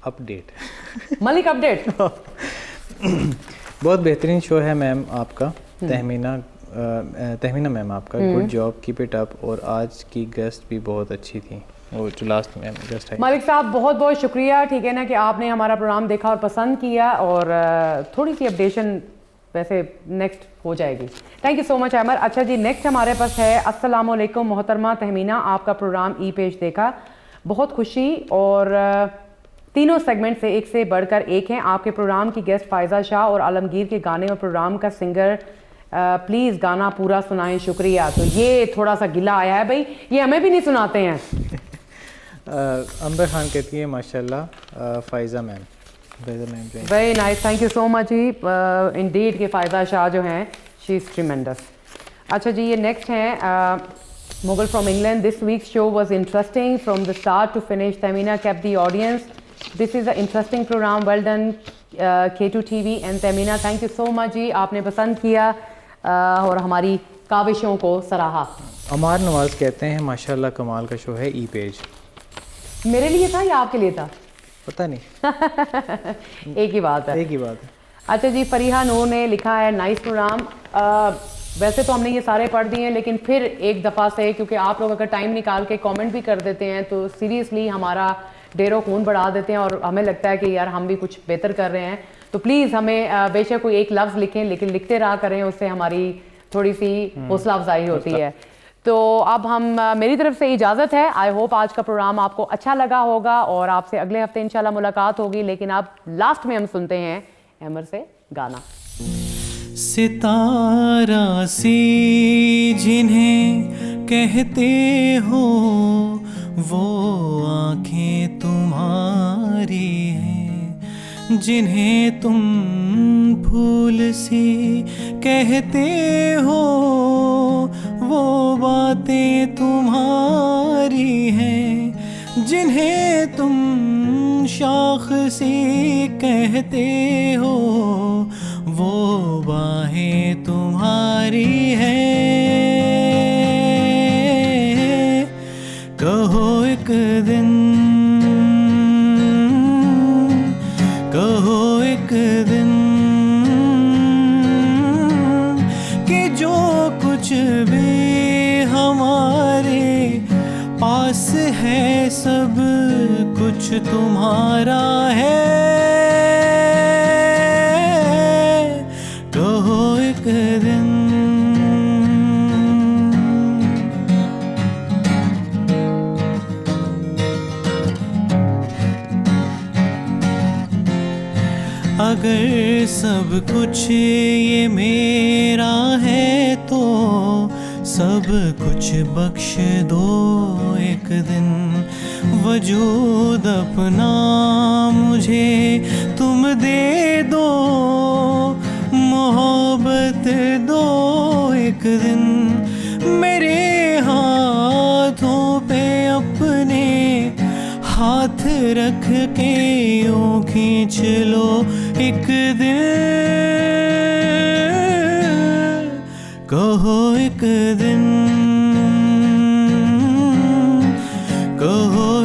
Speaker 2: अपडेट।
Speaker 1: मलिक अपडेट।
Speaker 2: बहुत बेहतरीन शो है मैम आपका, तहमीना मैम आपका, good job, keep it up. और आज की गेस्ट भी बहुत अच्छी थी, वो जो लास्ट में गेस्ट है।
Speaker 1: मलिक साहब बहुत बहुत शुक्रिया, ठीक है ना, कि आपने हमारा प्रोग्राम देखा और पसंद किया, और थोड़ी सी अपडेशन वैसे नेक्स्ट हो जाएगी। थैंक यू सो मच अमर। अच्छा जी, नेक्स्ट हमारे पास है, अस्सलाम वालेकुम मोहतरमा तहमीना, आपका प्रोग्राम ई पेज देखा, बहुत खुशी, और तीनों सेगमेंट से एक से बढ़कर एक हैं। आपके प्रोग्राम की गेस्ट फ़ायज़ा शाह और आलमगीर के गाने और प्रोग्राम का सिंगर, प्लीज़ गाना पूरा सुनाएं, शुक्रिया। तो ये थोड़ा सा गिला आया है भाई, ये हमें भी नहीं सुनाते हैं।
Speaker 2: अंबर खान कहती है माशाल्लाह Faiza ma'am,
Speaker 1: very nice, thank you so much जी इंडीड के फ़ायज़ा शाह जो हैं, शी इज़ ट्रिमेंडस। अच्छा जी, ये नेक्स्ट हैं Mughal from England, this week show was interesting from the start to finish, Tahmina kept the audience, this is a interesting programme, well done K2 TV and Tahmina, thank you so much जी, आपने पसंद किया और हमारी काविशों को सराहा।
Speaker 2: अमार नवाज़ कहते हैं माशाल्लाह कमाल का शो है ई पेज।
Speaker 1: मेरे लिए था या आपके लिए था?
Speaker 2: पता नहीं।
Speaker 1: एक ही बात है,
Speaker 2: एक ही बात है।
Speaker 1: अच्छा जी, फरीहा नूर ने लिखा है नाइस प्रोग्राम। वैसे तो हमने ये सारे पढ़ दिए हैं, लेकिन फिर एक दफ़ा से, क्योंकि आप लोग अगर टाइम निकाल के कमेंट भी कर देते हैं तो सीरियसली हमारा डेरो खून बढ़ा देते हैं, और हमें लगता है कि यार हम भी कुछ बेहतर कर रहे हैं। तो प्लीज़ हमें बेशक कोई एक लफ्ज़ लिखें, लेकिन लिखते रहा करें, उससे हमारी थोड़ी सी हौसला अफजाई होती है। तो अब हम मेरी तरफ से इजाज़त है। आई होप आज का प्रोग्राम आपको अच्छा लगा होगा, और आपसे अगले हफ्ते इंशाल्लाह मुलाकात होगी। लेकिन अब लास्ट में हम सुनते हैं अमर से गाना।
Speaker 3: सितारा सी जिन्हें कहते हो, वो आँखें तुम्हारी हैं, जिन्हें तुम फूल सी कहते हो, वो बातें तुम्हारी हैं, जिन्हें तुम शाख सी कहते हो, वो बाहें तुम्हारी हैं। कहो एक दिन, कहो एक दिन कि जो कुछ भी हमारे पास है, सब कुछ तुम्हारा है। कहो एक दिन, अगर सब कुछ ये मेरा है तो सब कुछ बख्श दो एक दिन, वजूद अपना मुझे तुम दे दो, मोहब्बत दो एक दिन, मेरे हाथों पे अपने हाथ रख के यूं खींच लो एक दिन। कहो एक दिन, कहो